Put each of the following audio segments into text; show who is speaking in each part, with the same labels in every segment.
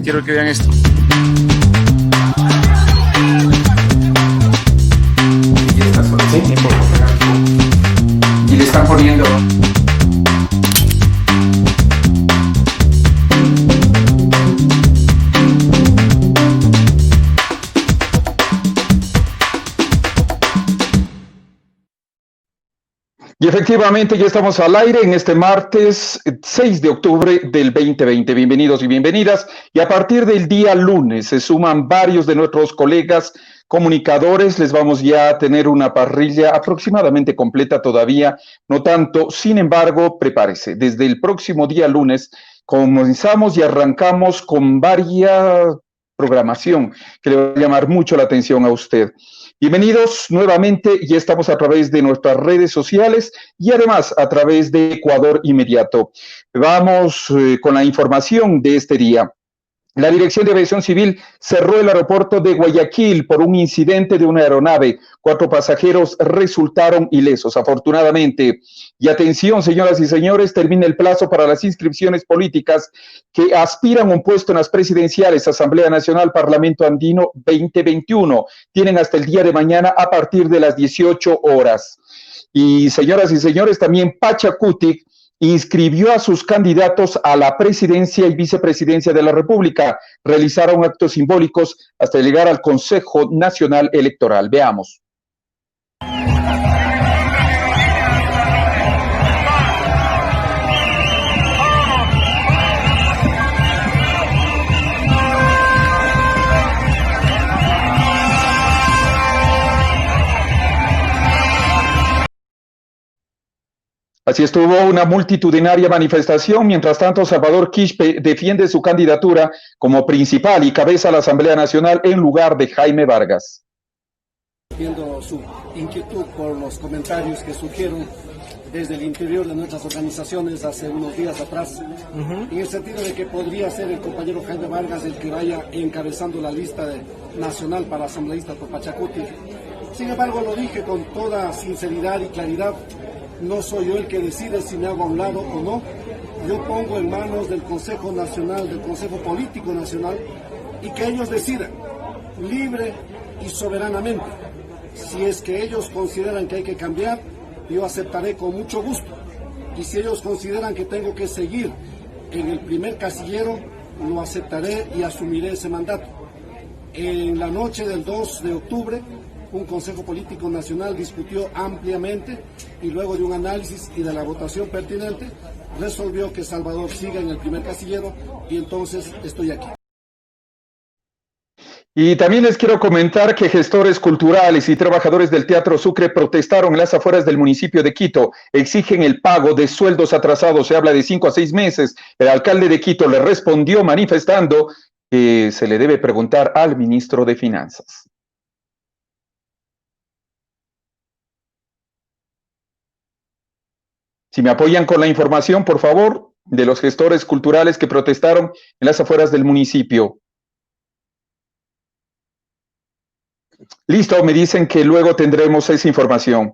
Speaker 1: Quiero que vean esto.
Speaker 2: Y le están poniendo.
Speaker 3: Y efectivamente ya estamos al aire en este martes 6 de octubre del 2020. Bienvenidos y bienvenidas. Y a partir del día lunes se suman varios de nuestros colegas comunicadores. Les vamos ya a tener una parrilla aproximadamente completa todavía, no tanto. Sin embargo, prepárese. Desde el próximo día lunes comenzamos y arrancamos con varias programación que le va a llamar mucho la atención a usted. Bienvenidos nuevamente, ya estamos a través de nuestras redes sociales y además a través de Ecuador Inmediato. Vamos con la información de este día. La Dirección de Aviación Civil cerró el aeropuerto de Guayaquil por un incidente de una aeronave. 4 pasajeros resultaron ilesos, afortunadamente. Y atención, señoras y señores, termina el plazo para las inscripciones políticas que aspiran a un puesto en las presidenciales, Asamblea Nacional, Parlamento Andino 2021. Tienen hasta el día de mañana a partir de las 18 horas. Y señoras y señores, también Pachacutic inscribió a sus candidatos a la presidencia y vicepresidencia de la República. Realizaron actos simbólicos hasta llegar al Consejo Nacional Electoral. Veamos. Así estuvo una multitudinaria manifestación. Mientras tanto, Salvador Quispe defiende su candidatura como principal y cabeza a la Asamblea Nacional en lugar de Jaime Vargas.
Speaker 4: Viendo su inquietud por los comentarios que surgieron desde el interior de nuestras organizaciones hace unos días atrás, en el sentido de que podría ser el compañero Jaime Vargas el que vaya encabezando la lista nacional para asambleístas por Pachacuti. Sin embargo, lo dije con toda sinceridad y claridad. No soy yo el que decide si me hago a un lado o no. Yo pongo en manos del Consejo Nacional, del Consejo Político Nacional, y que ellos decidan, libre y soberanamente. Si es que ellos consideran que hay que cambiar, yo aceptaré con mucho gusto. Y si ellos consideran que tengo que seguir en el primer casillero, lo aceptaré y asumiré ese mandato. En la noche del 2 de octubre, un Consejo Político Nacional discutió ampliamente y luego de un análisis y de la votación pertinente, resolvió que Salvador siga en el primer casillero y entonces estoy aquí.
Speaker 3: Y también les quiero comentar que gestores culturales y trabajadores del Teatro Sucre protestaron en las afueras del municipio de Quito. Exigen el pago de sueldos atrasados, se habla de 5 a 6 meses. El alcalde de Quito le respondió manifestando que se le debe preguntar al ministro de Finanzas. Si me apoyan con la información, por favor, de los gestores culturales que protestaron en las afueras del municipio. Listo, me dicen que luego tendremos esa información.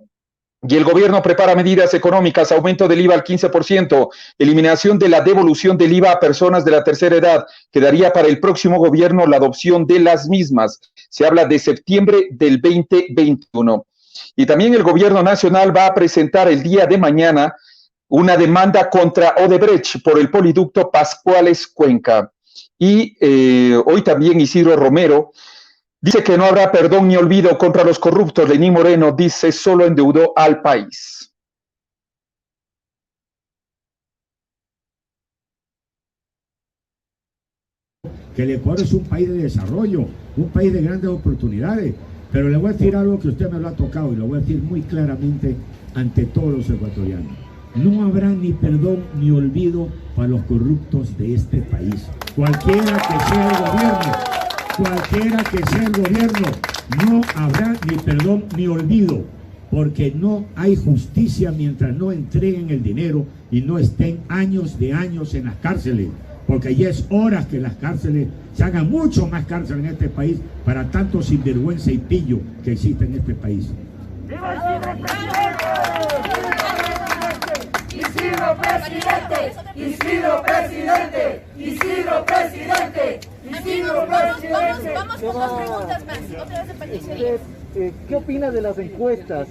Speaker 3: Y el gobierno prepara medidas económicas, aumento del IVA al 15%, eliminación de la devolución del IVA a personas de la tercera edad. Quedaría para el próximo gobierno la adopción de las mismas. Se habla de septiembre del 2021. Y también el gobierno nacional va a presentar el día de mañana una demanda contra Odebrecht por el poliducto Pascuales Cuenca. Y hoy también Isidro Romero dice que no habrá perdón ni olvido contra los corruptos. Lenín Moreno dice solo endeudó al país.
Speaker 5: Que el Ecuador es un país de desarrollo, un país de grandes oportunidades. Pero le voy a decir algo que usted me lo ha tocado y lo voy a decir muy claramente ante todos los ecuatorianos. No habrá ni perdón ni olvido para los corruptos de este país. Cualquiera que sea el gobierno, no habrá ni perdón ni olvido, porque no hay justicia mientras no entreguen el dinero y no estén años en las cárceles. Porque ya es hora que las cárceles se hagan mucho más cárceles en este país para tanto sinvergüenza y pillo que existe en este país.
Speaker 6: Isidro presidente, Isidro presidente, Isidro presidente,
Speaker 1: Vamos con dos preguntas más. Otra vez de Patricia Díaz.
Speaker 6: ¿Qué opina de las encuestas?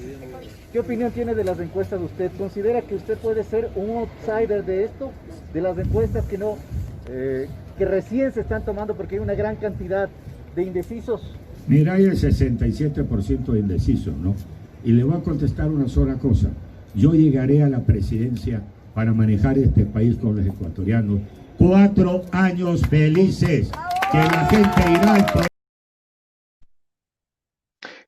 Speaker 6: ¿Qué opinión tiene de las encuestas usted? ¿Considera que usted puede ser un outsider de esto? De las encuestas que no, que recién se están tomando porque hay una gran cantidad de indecisos.
Speaker 5: Mira, hay el 67% de indecisos, ¿no? Y le voy a contestar una sola cosa. Yo llegaré a la presidencia para manejar este país con los ecuatorianos. 4 años felices, que la gente irá al poder.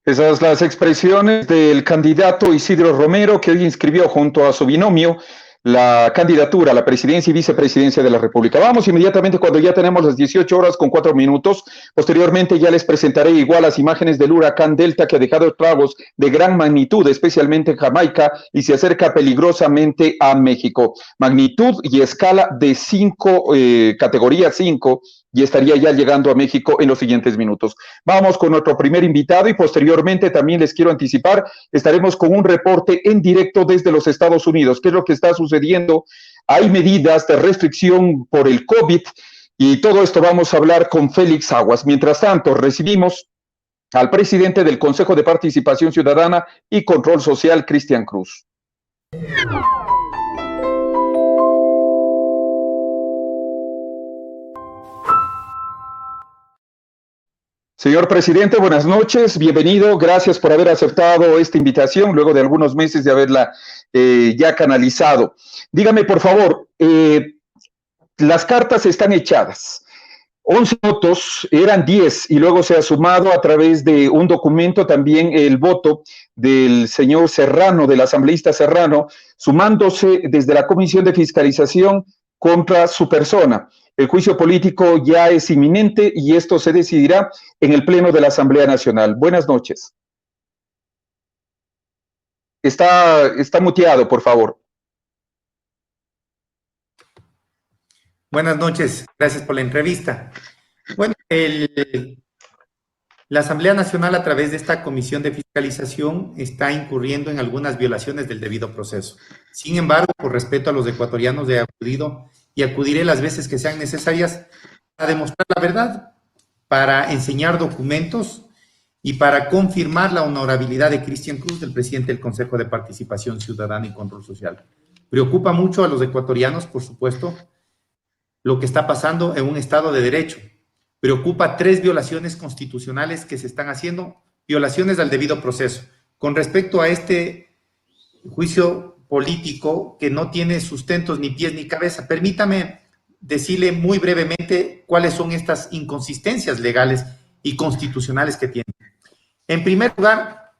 Speaker 3: Esas las expresiones del candidato Isidro Romero, que hoy inscribió junto a su binomio la candidatura a la presidencia y vicepresidencia de la República. Vamos inmediatamente cuando ya tenemos las 18 horas con 4 minutos. Posteriormente ya les presentaré igual las imágenes del huracán Delta que ha dejado estragos de gran magnitud, especialmente en Jamaica, y se acerca peligrosamente a México. Magnitud y escala de 5, categoría 5, y estaría ya llegando a México en los siguientes minutos. Vamos con nuestro primer invitado y posteriormente también les quiero anticipar, estaremos con un reporte en directo desde los Estados Unidos. ¿Qué es lo que está sucediendo? Hay medidas de restricción por el COVID y todo esto vamos a hablar con Félix Aguas. Mientras tanto, recibimos al presidente del Consejo de Participación Ciudadana y Control Social, Cristian Cruz. Señor presidente, buenas noches, bienvenido, gracias por haber aceptado esta invitación luego de algunos meses de haberla ya canalizado. Dígame, por favor, las cartas están echadas, 11 votos, eran 10 y luego se ha sumado a través de un documento también el voto del señor Serrano, del asambleísta Serrano, sumándose desde la Comisión de Fiscalización contra su persona. El juicio político ya es inminente y esto se decidirá en el Pleno de la Asamblea Nacional. Buenas noches. Está muteado, por favor.
Speaker 7: Buenas noches, gracias por la entrevista. Bueno, la Asamblea Nacional a través de esta Comisión de Fiscalización está incurriendo en algunas violaciones del debido proceso. Sin embargo, por respeto a los ecuatorianos, he acudido y acudiré las veces que sean necesarias para demostrar la verdad, para enseñar documentos y para confirmar la honorabilidad de Cristian Cruz, del presidente del Consejo de Participación Ciudadana y Control Social. Preocupa mucho a los ecuatorianos, por supuesto, lo que está pasando en un Estado de Derecho. Preocupa 3 violaciones constitucionales que se están haciendo, violaciones al debido proceso. Con respecto a este juicio político que no tiene sustentos ni pies ni cabeza, permítame decirle muy brevemente cuáles son estas inconsistencias legales y constitucionales que tiene. En primer lugar,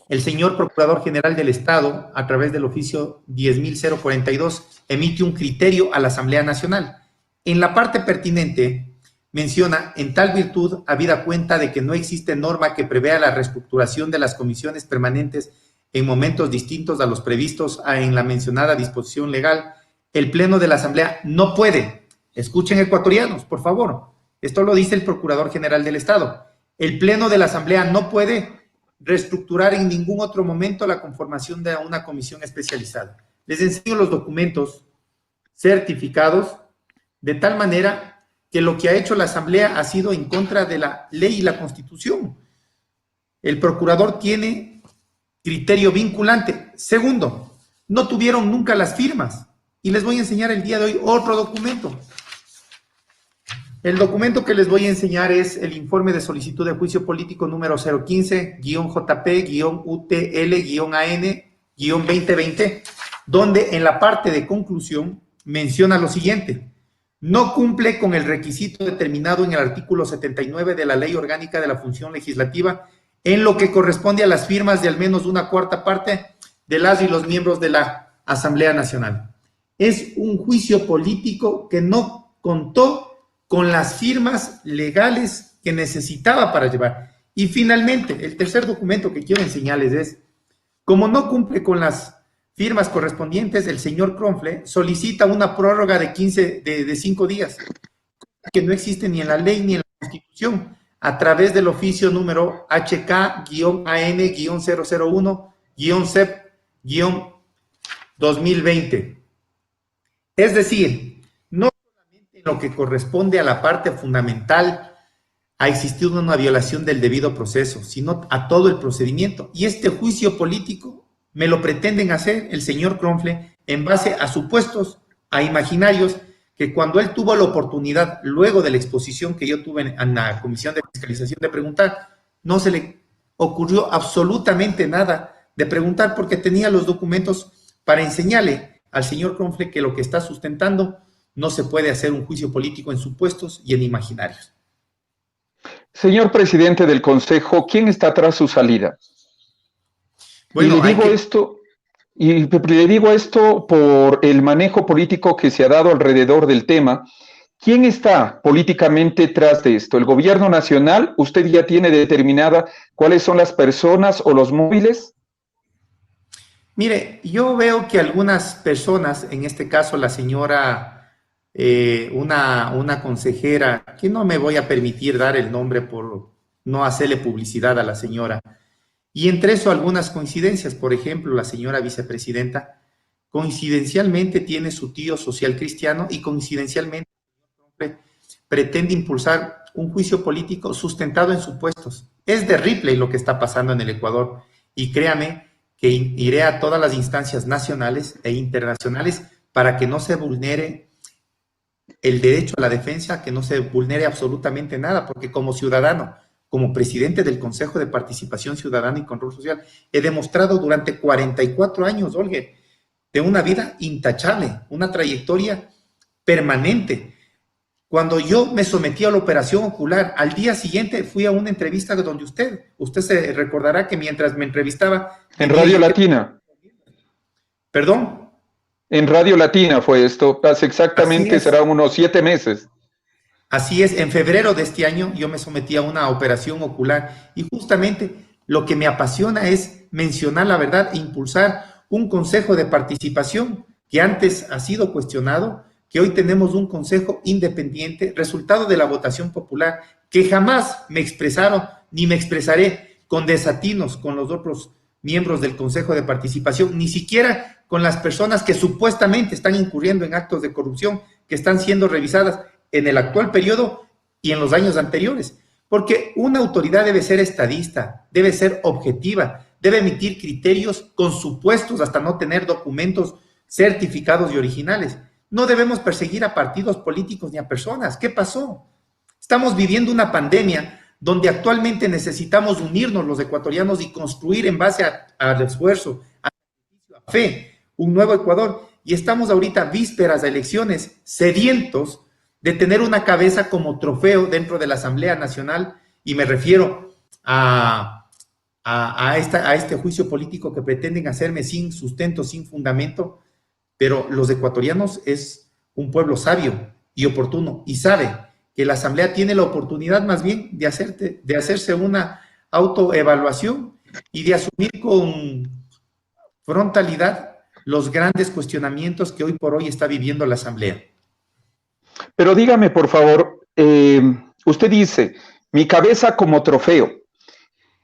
Speaker 7: el señor Procurador General del Estado, a través del oficio 10.042, emite un criterio a la Asamblea Nacional. En la parte pertinente menciona, en tal virtud, habida cuenta de que no existe norma que prevea la reestructuración de las comisiones permanentes en momentos distintos a los previstos en la mencionada disposición legal, el Pleno de la Asamblea no puede, escuchen ecuatorianos, por favor, esto lo dice el Procurador General del Estado, el Pleno de la Asamblea no puede reestructurar en ningún otro momento la conformación de una comisión especializada. Les enseño los documentos certificados de tal manera que lo que ha hecho la Asamblea ha sido en contra de la ley y la Constitución. El procurador tiene criterio vinculante. Segundo, no tuvieron nunca las firmas. Y les voy a enseñar el día de hoy otro documento. El documento que les voy a enseñar es el informe de solicitud de juicio político número 015-JP-UTL-AN-2020, donde en la parte de conclusión menciona lo siguiente: no cumple con el requisito determinado en el artículo 79 de la Ley Orgánica de la Función Legislativa en lo que corresponde a las firmas de al menos una cuarta parte de las y los miembros de la Asamblea Nacional. Es un juicio político que no contó con las firmas legales que necesitaba para llevar. Y finalmente, el tercer documento que quiero enseñarles es, como no cumple con las firmas correspondientes, el señor Cronfle solicita una prórroga de 5 días, que no existe ni en la ley ni en la Constitución, a través del oficio número HK-AN-001-CEP-2020. Es decir, no solamente en lo que corresponde a la parte fundamental ha existido una violación del debido proceso, sino a todo el procedimiento. Y este juicio político me lo pretenden hacer el señor Kronfle en base a supuestos, a imaginarios, que cuando él tuvo la oportunidad, luego de la exposición que yo tuve en la Comisión de Fiscalización de preguntar, no se le ocurrió absolutamente nada de preguntar porque tenía los documentos para enseñarle al señor Kronfle que lo que está sustentando no se puede hacer un juicio político en supuestos y en imaginarios.
Speaker 3: Señor presidente del Consejo, ¿quién está tras su salida?
Speaker 7: Bueno,
Speaker 3: y le digo esto por el manejo político que se ha dado alrededor del tema. ¿Quién está políticamente tras de esto? ¿El gobierno nacional? ¿Usted ya tiene determinada cuáles son las personas o los móviles?
Speaker 7: Mire, yo veo que algunas personas, en este caso la señora, una consejera, que no me voy a permitir dar el nombre por no hacerle publicidad a la señora, y entre eso algunas coincidencias. Por ejemplo, la señora vicepresidenta coincidencialmente tiene su tío social cristiano y coincidencialmente pretende impulsar un juicio político sustentado en supuestos. Es de Ripley lo que está pasando en el Ecuador, y créame que iré a todas las instancias nacionales e internacionales para que no se vulnere el derecho a la defensa, que no se vulnere absolutamente nada, porque como ciudadano, como presidente del Consejo de Participación Ciudadana y Control Social, he demostrado durante 44 años, Olga, de una vida intachable, una trayectoria permanente. Cuando yo me sometí a la operación ocular, al día siguiente fui a una entrevista donde usted se recordará que mientras me entrevistaba...
Speaker 3: En Radio Latina.
Speaker 7: ¿Perdón?
Speaker 3: En Radio Latina fue esto, hace exactamente, será unos 7 meses.
Speaker 7: Así es, en febrero de este año yo me sometí a una operación ocular y justamente lo que me apasiona es mencionar la verdad e impulsar un consejo de participación que antes ha sido cuestionado, que hoy tenemos un consejo independiente, resultado de la votación popular, que jamás me expresaron ni me expresaré con desatinos con los otros miembros del consejo de participación, ni siquiera con las personas que supuestamente están incurriendo en actos de corrupción que están siendo revisadas en el actual periodo y en los años anteriores, porque una autoridad debe ser estadista, debe ser objetiva, debe emitir criterios con supuestos hasta no tener documentos certificados y originales. No debemos perseguir a partidos políticos ni a personas. ¿Qué pasó? Estamos viviendo una pandemia donde actualmente necesitamos unirnos los ecuatorianos y construir en base al esfuerzo, a fe, un nuevo Ecuador. Y estamos ahorita vísperas de elecciones, sedientos de tener una cabeza como trofeo dentro de la Asamblea Nacional, y me refiero a este juicio político que pretenden hacerme sin sustento, sin fundamento, pero los ecuatorianos es un pueblo sabio y oportuno, y sabe que la Asamblea tiene la oportunidad más bien de hacerse una autoevaluación y de asumir con frontalidad los grandes cuestionamientos que hoy por hoy está viviendo la Asamblea.
Speaker 3: Pero dígame, por favor, usted dice, mi cabeza como trofeo.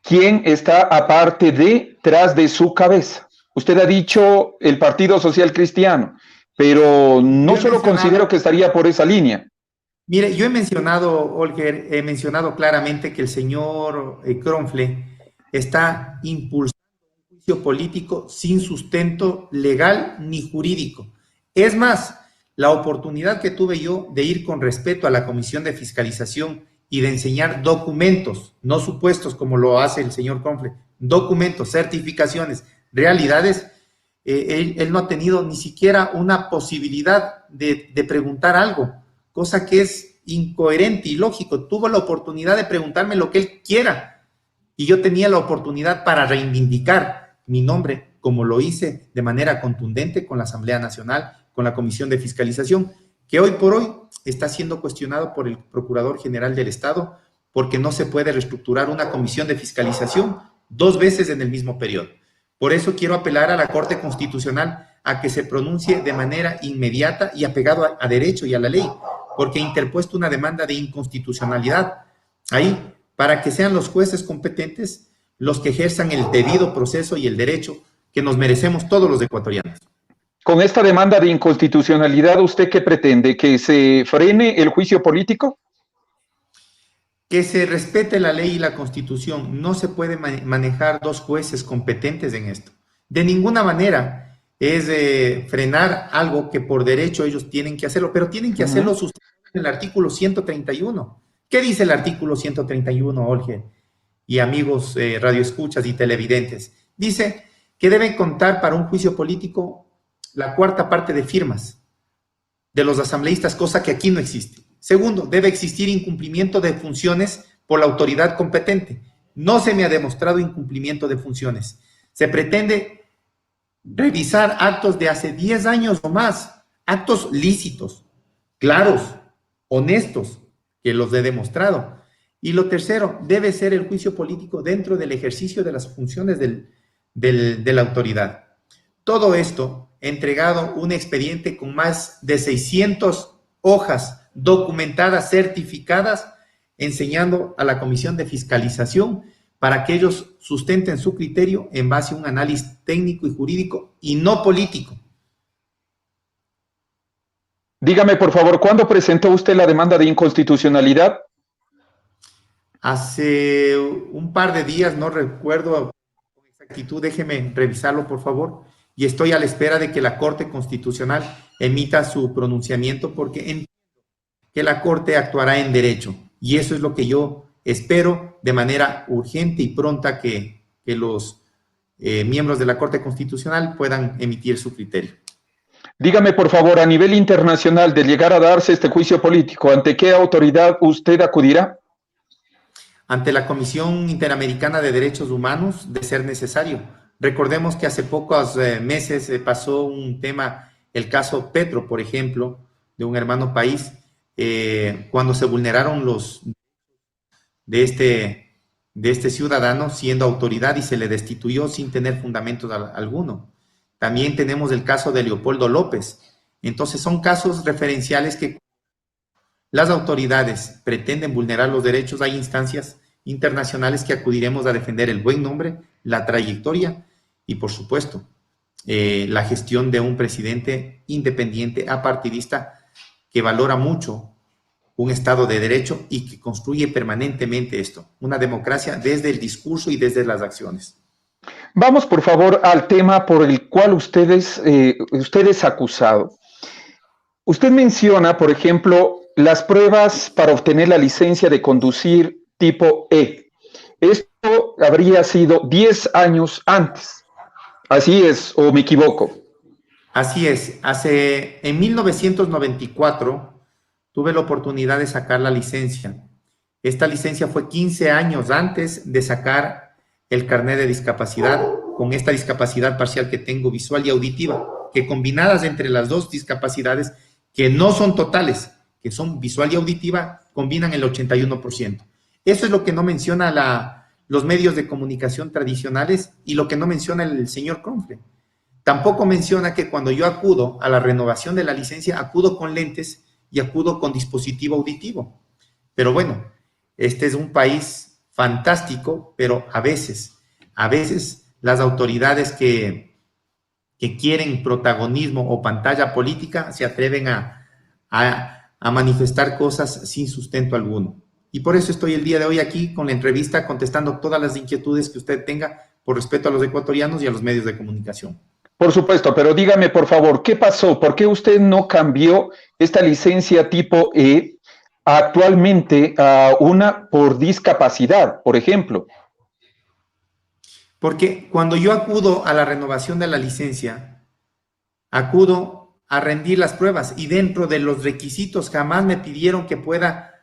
Speaker 3: ¿Quién está aparte detrás de su cabeza? Usted ha dicho el Partido Social Cristiano, pero no solo considero que estaría por esa línea.
Speaker 7: Mire, yo he mencionado, Olger, he mencionado claramente que el señor Kronfle está impulsando un juicio político sin sustento legal ni jurídico. Es más, la oportunidad que tuve yo de ir con respeto a la Comisión de Fiscalización y de enseñar documentos, no supuestos como lo hace el señor Kronfle, documentos, certificaciones, realidades, él no ha tenido ni siquiera una posibilidad de preguntar algo, cosa que es incoherente y lógico. Tuvo la oportunidad de preguntarme lo que él quiera y yo tenía la oportunidad para reivindicar mi nombre, como lo hice de manera contundente con la Asamblea Nacional, con la Comisión de Fiscalización, que hoy por hoy está siendo cuestionado por el Procurador General del Estado, porque no se puede reestructurar una comisión de fiscalización 2 veces en el mismo periodo. Por eso quiero apelar a la Corte Constitucional a que se pronuncie de manera inmediata y apegado a derecho y a la ley, porque ha interpuesto una demanda de inconstitucionalidad ahí, para que sean los jueces competentes los que ejerzan el debido proceso y el derecho que nos merecemos todos los ecuatorianos.
Speaker 3: Con esta demanda de inconstitucionalidad, ¿usted qué pretende? ¿Que se frene el juicio político?
Speaker 7: Que se respete la ley y la Constitución. No se puede manejar dos jueces competentes en esto. De ninguna manera es frenar algo que por derecho ellos tienen que hacerlo, pero tienen que hacerlo sustentado en el artículo 131. ¿Qué dice el artículo 131, Olge? Y amigos radioescuchas y televidentes. Dice que deben contar para un juicio político la cuarta parte de firmas de los asambleístas, cosa que aquí no existe. Segundo, debe existir incumplimiento de funciones por la autoridad competente. No se me ha demostrado incumplimiento de funciones. Se pretende revisar actos de hace 10 años o más, actos lícitos, claros, honestos, que los he demostrado. Y lo tercero, debe ser el juicio político dentro del ejercicio de las funciones de la autoridad. Todo esto entregado un expediente con más de 600 hojas documentadas, certificadas, enseñando a la Comisión de Fiscalización para que ellos sustenten su criterio en base a un análisis técnico y jurídico y no político.
Speaker 3: Dígame, por favor, ¿cuándo presentó usted la demanda de inconstitucionalidad?
Speaker 7: Hace un par de días, no recuerdo con exactitud, déjeme revisarlo, por favor, y estoy a la espera de que la Corte Constitucional emita su pronunciamiento porque entiendo que la Corte actuará en derecho, y eso es lo que yo espero de manera urgente y pronta que los miembros de la Corte Constitucional puedan emitir su criterio.
Speaker 3: Dígame, por favor, a nivel internacional, de llegar a darse este juicio político, ¿ante qué autoridad usted acudirá?
Speaker 7: Ante la Comisión Interamericana de Derechos Humanos, de ser necesario. Recordemos que hace pocos meses pasó un tema, el caso Petro, por ejemplo, de un hermano país, cuando se vulneraron los de este ciudadano siendo autoridad y se le destituyó sin tener fundamentos alguno. También tenemos el caso de Leopoldo López. Entonces son casos referenciales que las autoridades pretenden vulnerar los derechos. Hay instancias internacionales que acudiremos a defender el buen nombre, la trayectoria y, por supuesto, la gestión de un presidente independiente, apartidista, que valora mucho un Estado de Derecho y que construye permanentemente esto, una democracia desde el discurso y desde las acciones.
Speaker 3: Vamos, por favor, al tema por el cual usted es acusado. Usted menciona, por ejemplo, las pruebas para obtener la licencia de conducir tipo E. Esto habría sido 10 años antes. ¿Así es o me equivoco?
Speaker 7: Así es. En 1994 tuve la oportunidad de sacar la licencia. Esta licencia fue 15 años antes de sacar el carnet de discapacidad, con esta discapacidad parcial que tengo, visual y auditiva, que combinadas entre las dos discapacidades, que no son totales, que son visual y auditiva, combinan el 81%. Eso es lo que no menciona los medios de comunicación tradicionales y lo que no menciona el señor Cronfle. Tampoco menciona que cuando yo acudo a la renovación de la licencia, acudo con lentes y acudo con dispositivo auditivo. Pero bueno, este es un país fantástico, pero a veces las autoridades que quieren protagonismo o pantalla política se atreven a manifestar cosas sin sustento alguno. Y por eso estoy el día de hoy aquí con la entrevista contestando todas las inquietudes que usted tenga por respeto a los ecuatorianos y a los medios de comunicación.
Speaker 3: Por supuesto, pero dígame, por favor, ¿qué pasó? ¿Por qué usted no cambió esta licencia tipo E actualmente a una por discapacidad, por ejemplo?
Speaker 7: Porque cuando yo acudo a la renovación de la licencia, acudo a rendir las pruebas y dentro de los requisitos jamás me pidieron que pueda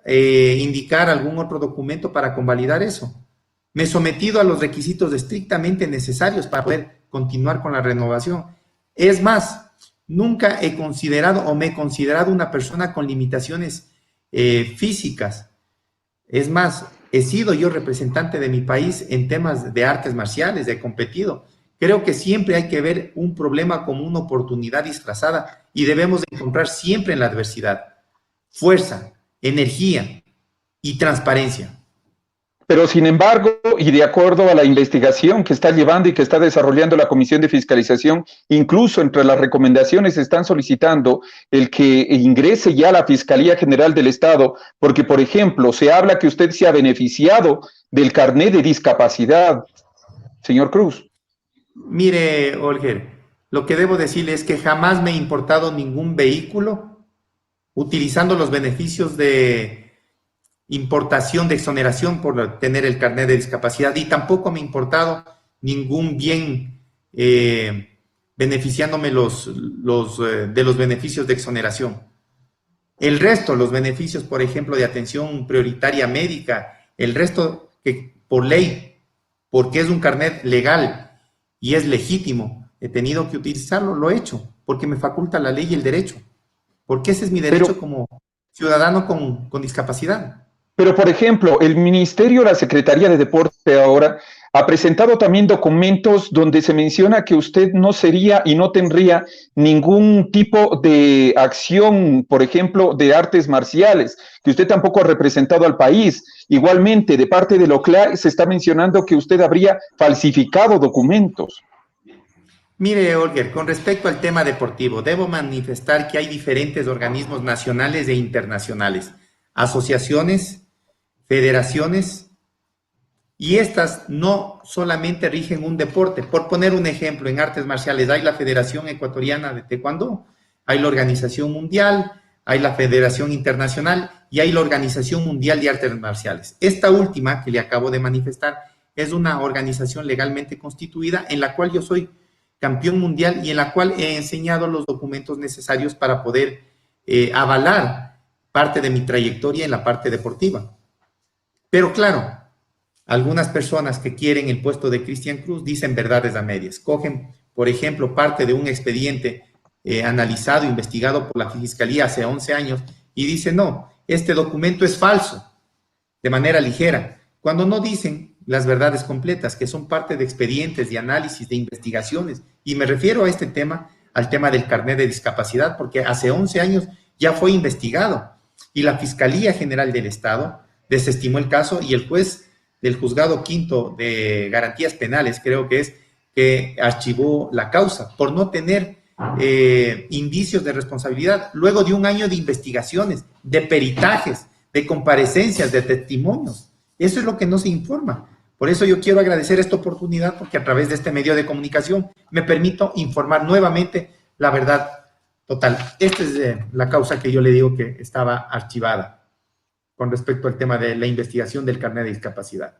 Speaker 7: indicar algún otro documento para convalidar eso. Me he sometido a los requisitos estrictamente necesarios para poder continuar con la renovación. Es más, nunca he considerado o me he considerado una persona con limitaciones físicas. Es más, he sido yo representante de mi país en temas de artes marciales, he competido. Creo que siempre hay que ver un problema como una oportunidad disfrazada y debemos encontrar siempre en la adversidad fuerza, energía y transparencia.
Speaker 3: Pero sin embargo, y de acuerdo a la investigación que está llevando y que está desarrollando la Comisión de Fiscalización, incluso entre las recomendaciones están solicitando el que ingrese ya a la Fiscalía General del Estado, porque, por ejemplo, se habla que usted se ha beneficiado del carnet de discapacidad, señor Cruz.
Speaker 7: Mire, Olger, lo que debo decirle es que jamás me ha importado ningún vehículo utilizando los beneficios de importación de exoneración por tener el carnet de discapacidad, y tampoco me ha importado ningún bien beneficiándome de los beneficios de exoneración. El resto, los beneficios, por ejemplo, de atención prioritaria médica, el resto que por ley, porque es un carnet legal y es legítimo, he tenido que utilizarlo, lo he hecho, porque me faculta la ley y el derecho, porque ese es mi derecho como ciudadano con discapacidad. Pero, por ejemplo, el Ministerio, la Secretaría de Deporte ahora, ha presentado también documentos donde se menciona que usted no sería y no tendría ningún tipo de acción, por ejemplo, de artes marciales, que usted tampoco ha representado al país. Igualmente, de parte de la OCLA se está mencionando que usted habría falsificado documentos. Mire, Olger, con respecto al tema deportivo, debo manifestar que hay diferentes organismos nacionales e internacionales, asociaciones, federaciones, y estas no solamente rigen un deporte. Por poner un ejemplo, en artes marciales hay la Federación Ecuatoriana de Taekwondo, hay la Organización Mundial, hay la Federación Internacional y hay la Organización Mundial de Artes Marciales. Esta última, que le acabo de manifestar, es una organización legalmente constituida en la cual yo soy campeón mundial y en la cual he enseñado los documentos necesarios para poder avalar parte de mi trayectoria en la parte deportiva. Pero claro, algunas personas que quieren el puesto de Cristian Cruz dicen verdades a medias. Cogen, por ejemplo, parte de un expediente analizado, investigado por la Fiscalía hace 11 años y dicen, no, este documento es falso, de manera ligera, cuando no dicen las verdades completas, que son parte de expedientes, de análisis, de investigaciones. Y me refiero a este tema, al tema del carnet de discapacidad, porque hace 11 años ya fue investigado y la Fiscalía General del Estado desestimó el caso y el juez del Juzgado Quinto de Garantías Penales, creo que es, que archivó la causa por no tener indicios de responsabilidad, luego de un año de investigaciones, de peritajes, de comparecencias, de testimonios. Eso es lo que no se informa. Por eso yo quiero agradecer esta oportunidad, porque a través de este medio de comunicación me permito informar nuevamente la verdad total. Esta es la causa que yo le digo que estaba archivada con respecto al tema de la investigación del carnet de discapacidad.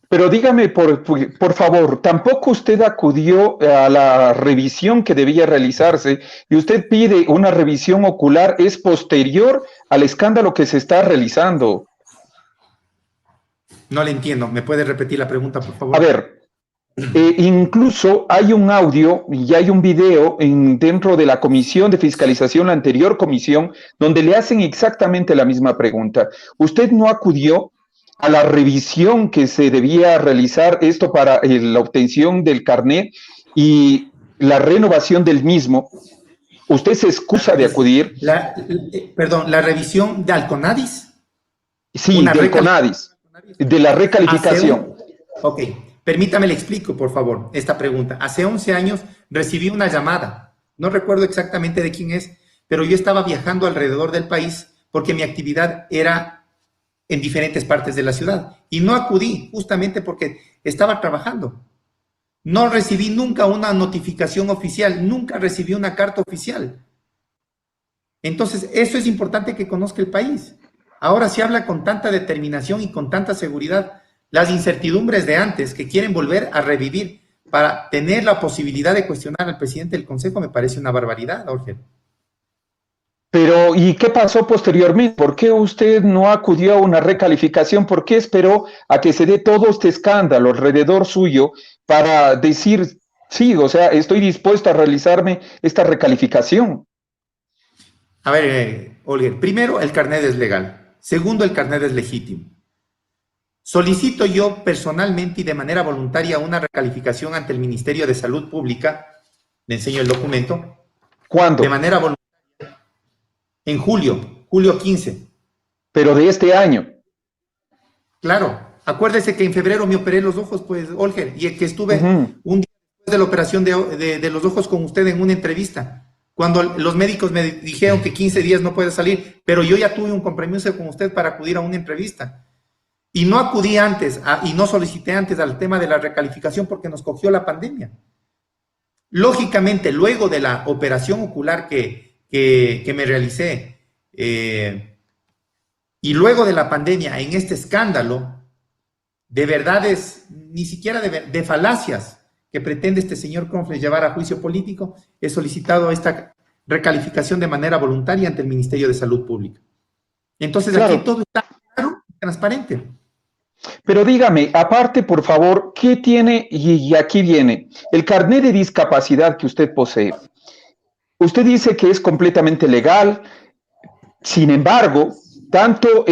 Speaker 3: Pero dígame, por favor, tampoco usted acudió a la revisión que debía realizarse y usted pide una revisión ocular, es posterior al escándalo que se está realizando.
Speaker 7: No le entiendo. ¿Me puede repetir la pregunta, por favor?
Speaker 3: A ver, incluso hay un audio y hay un video dentro de la comisión de fiscalización, la anterior comisión, donde le hacen exactamente la misma pregunta. ¿Usted no acudió a la revisión que se debía realizar esto para la obtención del carnet y la renovación del mismo? ¿Usted se excusa de acudir?
Speaker 7: Perdón, ¿la revisión de Alconadis?
Speaker 3: Sí, del Alconadis, de la recalificación.
Speaker 7: Ok, permítame le explico, por favor, esta pregunta. Hace 11 años recibí una llamada, no recuerdo exactamente de quién es, pero yo estaba viajando alrededor del país porque mi actividad era en diferentes partes de la ciudad y no acudí justamente porque estaba trabajando. No recibí nunca una notificación oficial, nunca recibí una carta oficial. Entonces, eso es importante que conozca el país. Ahora se habla con tanta determinación y con tanta seguridad. Las incertidumbres de antes que quieren volver a revivir para tener la posibilidad de cuestionar al presidente del Consejo me parece una barbaridad, Jorge.
Speaker 3: Pero, ¿y qué pasó posteriormente? ¿Por qué usted no acudió a una recalificación? ¿Por qué esperó a que se dé todo este escándalo alrededor suyo para decir, sí, o sea, estoy dispuesto a realizarme esta recalificación?
Speaker 7: A ver, Olga, primero, el carnet es legal. Segundo, el carnet es legítimo. Solicito yo personalmente y de manera voluntaria una recalificación ante el Ministerio de Salud Pública. Le enseño el documento.
Speaker 3: ¿Cuándo?
Speaker 7: De manera voluntaria. En julio 15.
Speaker 3: pero de este año.
Speaker 7: Claro, acuérdese que en febrero me operé los ojos, pues, Olger, y que estuve un día después de la operación de los ojos con usted en una entrevista, cuando los médicos me dijeron que 15 días no puede salir, pero yo ya tuve un compromiso con usted para acudir a una entrevista. Y no acudí antes, y no solicité antes al tema de la recalificación porque nos cogió la pandemia. Lógicamente, luego de la operación ocular que me realicé, y luego de la pandemia, en este escándalo de verdades, ni siquiera de falacias que pretende este señor Cronfles llevar a juicio político, he solicitado esta recalificación de manera voluntaria ante el Ministerio de Salud Pública. Entonces, claro, aquí todo está claro y transparente.
Speaker 3: Pero dígame, aparte, por favor, ¿qué tiene, y aquí viene, el carnet de discapacidad que usted posee? Usted dice que es completamente legal, sin embargo, tanto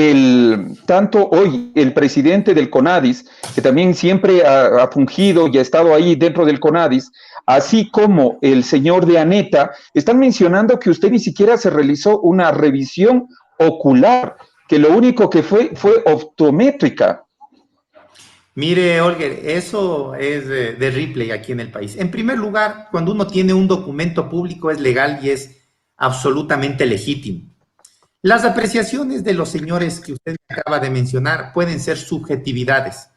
Speaker 3: hoy el presidente del CONADIS, que también siempre ha fungido y ha estado ahí dentro del CONADIS, así como el señor de Aneta, están mencionando que usted ni siquiera se realizó una revisión ocular, que lo único que fue optométrica.
Speaker 7: Mire, Olger, eso es de replay aquí en el país. En primer lugar, cuando uno tiene un documento público es legal y es absolutamente legítimo. Las apreciaciones de los señores que usted acaba de mencionar pueden ser subjetividades.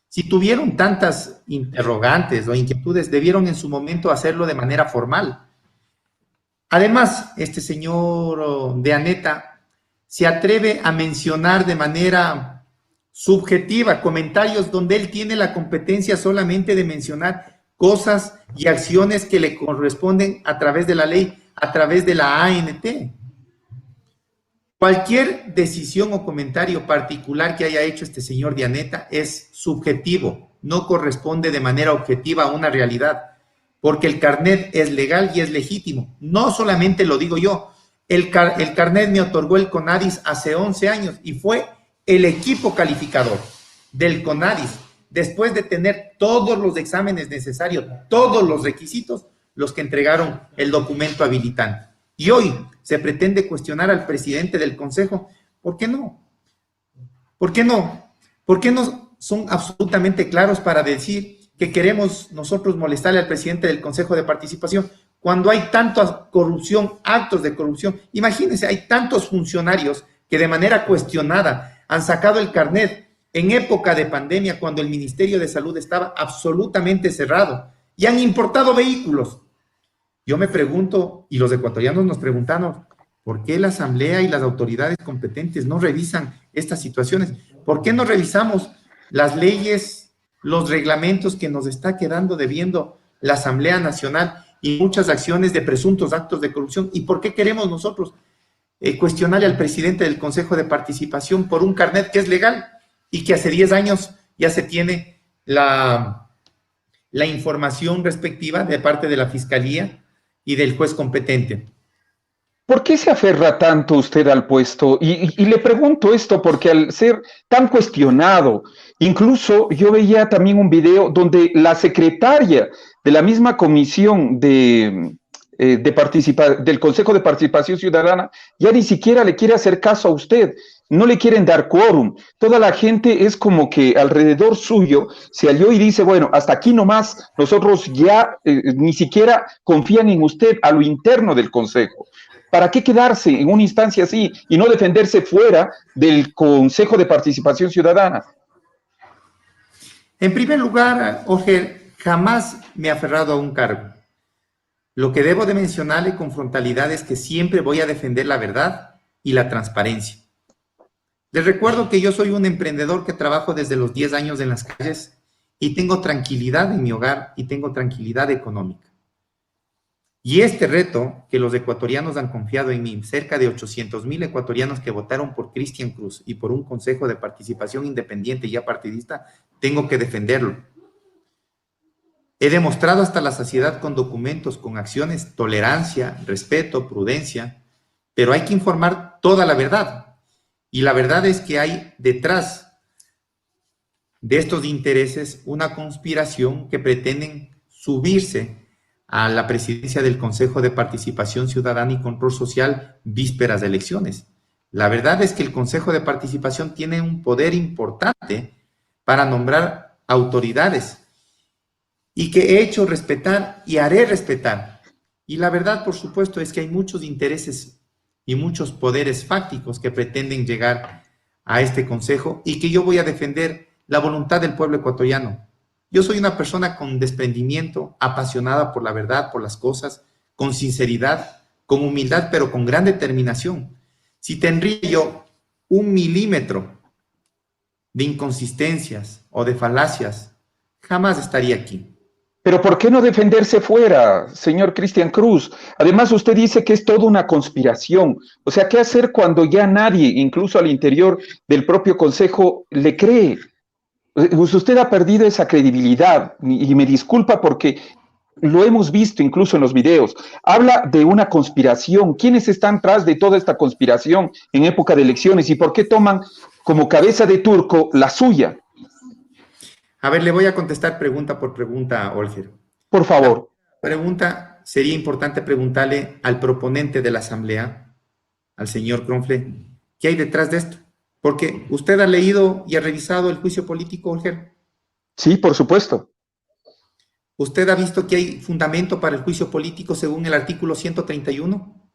Speaker 7: Si tuvieron tantas interrogantes o inquietudes, debieron en su momento hacerlo de manera formal. Además, este señor de Aneta se atreve a mencionar de manera subjetiva comentarios donde él tiene la competencia solamente de mencionar cosas y acciones que le corresponden a través de la ley, a través de la ANT. Cualquier decisión o comentario particular que haya hecho este señor de Aneta es subjetivo, no corresponde de manera objetiva a una realidad, porque el carnet es legal y es legítimo. No solamente lo digo yo, el carnet me otorgó el CONADIS hace 11 años y fue el equipo calificador del CONADIS, después de tener todos los exámenes necesarios, todos los requisitos, los que entregaron el documento habilitante. Y hoy se pretende cuestionar al presidente del Consejo. ¿Por qué no? ¿Por qué no? ¿Por qué no son absolutamente claros para decir que queremos nosotros molestarle al presidente del Consejo de Participación cuando hay tanta corrupción, actos de corrupción? Imagínense, hay tantos funcionarios que de manera cuestionada han sacado el carnet en época de pandemia cuando el Ministerio de Salud estaba absolutamente cerrado y han importado vehículos. Yo me pregunto, y los ecuatorianos nos preguntamos, ¿por qué la Asamblea y las autoridades competentes no revisan estas situaciones? ¿Por qué no revisamos las leyes, los reglamentos que nos está quedando debiendo la Asamblea Nacional y muchas acciones de presuntos actos de corrupción? ¿Y por qué queremos nosotros cuestionarle al presidente del Consejo de Participación por un carnet que es legal y que hace 10 años ya se tiene la información respectiva de parte de la Fiscalía y del juez competente?
Speaker 3: ¿Por qué se aferra tanto usted al puesto? Y le pregunto esto porque al ser tan cuestionado, incluso yo veía también un video donde la secretaria de la misma comisión del Consejo de Participación Ciudadana ya ni siquiera le quiere hacer caso a usted, no le quieren dar quórum. Toda la gente es como que alrededor suyo se halló y dice, bueno, hasta aquí nomás, nosotros ya ni siquiera confían en usted a lo interno del Consejo. ¿Para qué quedarse en una instancia así y no defenderse fuera del Consejo de Participación Ciudadana?
Speaker 7: En primer lugar, Oger, jamás me he aferrado a un cargo. Lo que debo de mencionarle con frontalidad es que siempre voy a defender la verdad y la transparencia. Les recuerdo que yo soy un emprendedor que trabajo desde los 10 años en las calles y tengo tranquilidad en mi hogar y tengo tranquilidad económica. Y este reto que los ecuatorianos han confiado en mí, cerca de 800,000 ecuatorianos que votaron por Cristian Cruz y por un Consejo de Participación independiente y apartidista, tengo que defenderlo. He demostrado hasta la saciedad con documentos, con acciones, tolerancia, respeto, prudencia, pero hay que informar toda la verdad. Y la verdad es que hay detrás de estos intereses una conspiración que pretenden subirse a la presidencia del Consejo de Participación Ciudadana y Control Social vísperas de elecciones. La verdad es que el Consejo de Participación tiene un poder importante para nombrar autoridades y que he hecho respetar y haré respetar. Y la verdad, por supuesto, es que hay muchos intereses y muchos poderes fácticos que pretenden llegar a este Consejo y que yo voy a defender la voluntad del pueblo ecuatoriano. Yo soy una persona con desprendimiento, apasionada por la verdad, por las cosas, con sinceridad, con humildad, pero con gran determinación. Si tendría yo 1 milímetro de inconsistencias o de falacias, jamás estaría aquí.
Speaker 3: Pero ¿por qué no defenderse fuera, señor Cristian Cruz? Además, usted dice que es toda una conspiración. O sea, ¿qué hacer cuando ya nadie, incluso al interior del propio Consejo, le cree? Usted ha perdido esa credibilidad y me disculpa porque lo hemos visto incluso en los videos. Habla de una conspiración. ¿Quiénes están tras de toda esta conspiración en época de elecciones y por qué toman como cabeza de turco la suya?
Speaker 7: A ver, le voy a contestar pregunta por pregunta, Olger.
Speaker 3: Por favor.
Speaker 7: La pregunta sería importante preguntarle al proponente de la asamblea, al señor Kronfle, ¿qué hay detrás de esto? Porque usted ha leído y ha revisado el juicio político, Olger.
Speaker 3: Sí, por supuesto.
Speaker 7: ¿Usted ha visto que hay fundamento para el juicio político según el artículo 131?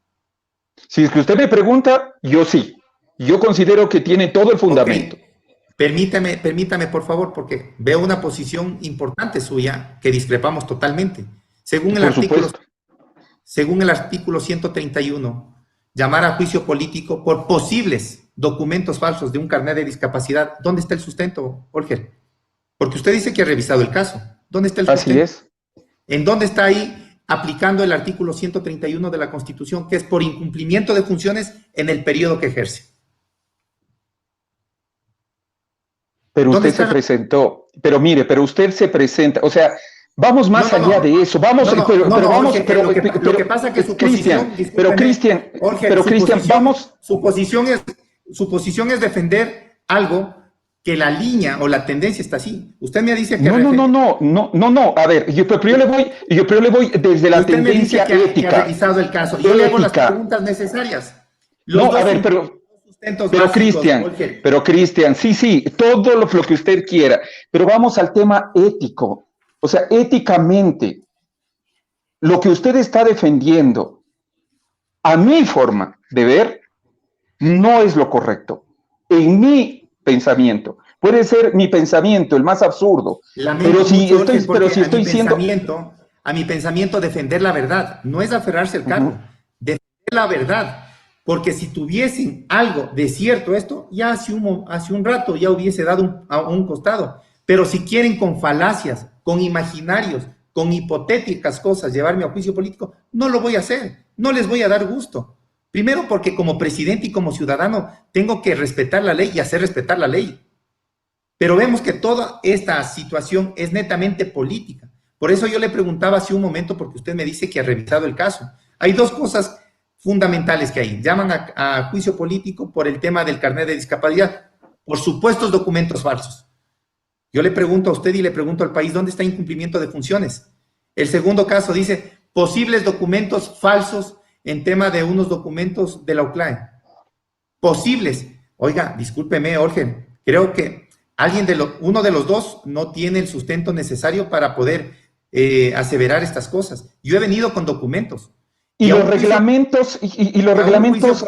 Speaker 3: Si es que usted me pregunta, yo sí. Yo considero que tiene todo el fundamento.
Speaker 7: Okay. Permítame, por favor, porque veo una posición importante suya que discrepamos totalmente. Según el artículo 131, llamar a juicio político por posibles documentos falsos de un carnet de discapacidad, ¿dónde está el sustento, Olger? Porque usted dice que ha revisado el caso. ¿Dónde está el sustento?
Speaker 3: Así es.
Speaker 7: ¿En dónde está ahí aplicando el artículo 131 de la Constitución, que es por incumplimiento de funciones en el periodo que ejerce?
Speaker 3: Pero usted se presentó, pero mire, pero usted se presenta, o sea, vamos más allá de eso, vamos,
Speaker 7: lo que pasa es que su posición,
Speaker 3: Cristian, vamos.
Speaker 7: Su posición es defender algo que la línea o la tendencia está así. Usted me dice que
Speaker 3: no, a ver, yo le voy desde la tendencia ética.
Speaker 7: Que ha revisado el caso. Yo le hago las preguntas necesarias.
Speaker 3: Pero Cristian, sí, todo lo que usted quiera, pero vamos al tema ético. O sea, éticamente, lo que usted está defendiendo, a mi forma de ver, no es lo correcto. En mi pensamiento, puede ser mi pensamiento el más absurdo, pero si estoy siendo...
Speaker 7: A mi pensamiento defender la verdad, no es aferrarse al cargo, defender la verdad. Porque si tuviesen algo de cierto esto, ya hace un rato ya hubiese dado a un costado. Pero si quieren con falacias, con imaginarios, con hipotéticas cosas llevarme a juicio político, no lo voy a hacer, no les voy a dar gusto. Primero porque como presidente y como ciudadano tengo que respetar la ley y hacer respetar la ley. Pero vemos que toda esta situación es netamente política. Por eso yo le preguntaba hace un momento, porque usted me dice que ha revisado el caso. Hay dos cosas fundamentales que hay. Llaman a juicio político por el tema del carnet de discapacidad, por supuestos documentos falsos. Yo le pregunto a usted y le pregunto al país, ¿dónde está incumplimiento de funciones? El segundo caso dice, posibles documentos falsos en tema de unos documentos de la UCLAE. Posibles. Oiga, discúlpeme, Jorge, creo que uno de los dos no tiene el sustento necesario para poder aseverar estas cosas. Yo he venido con documentos.
Speaker 3: Y los reglamentos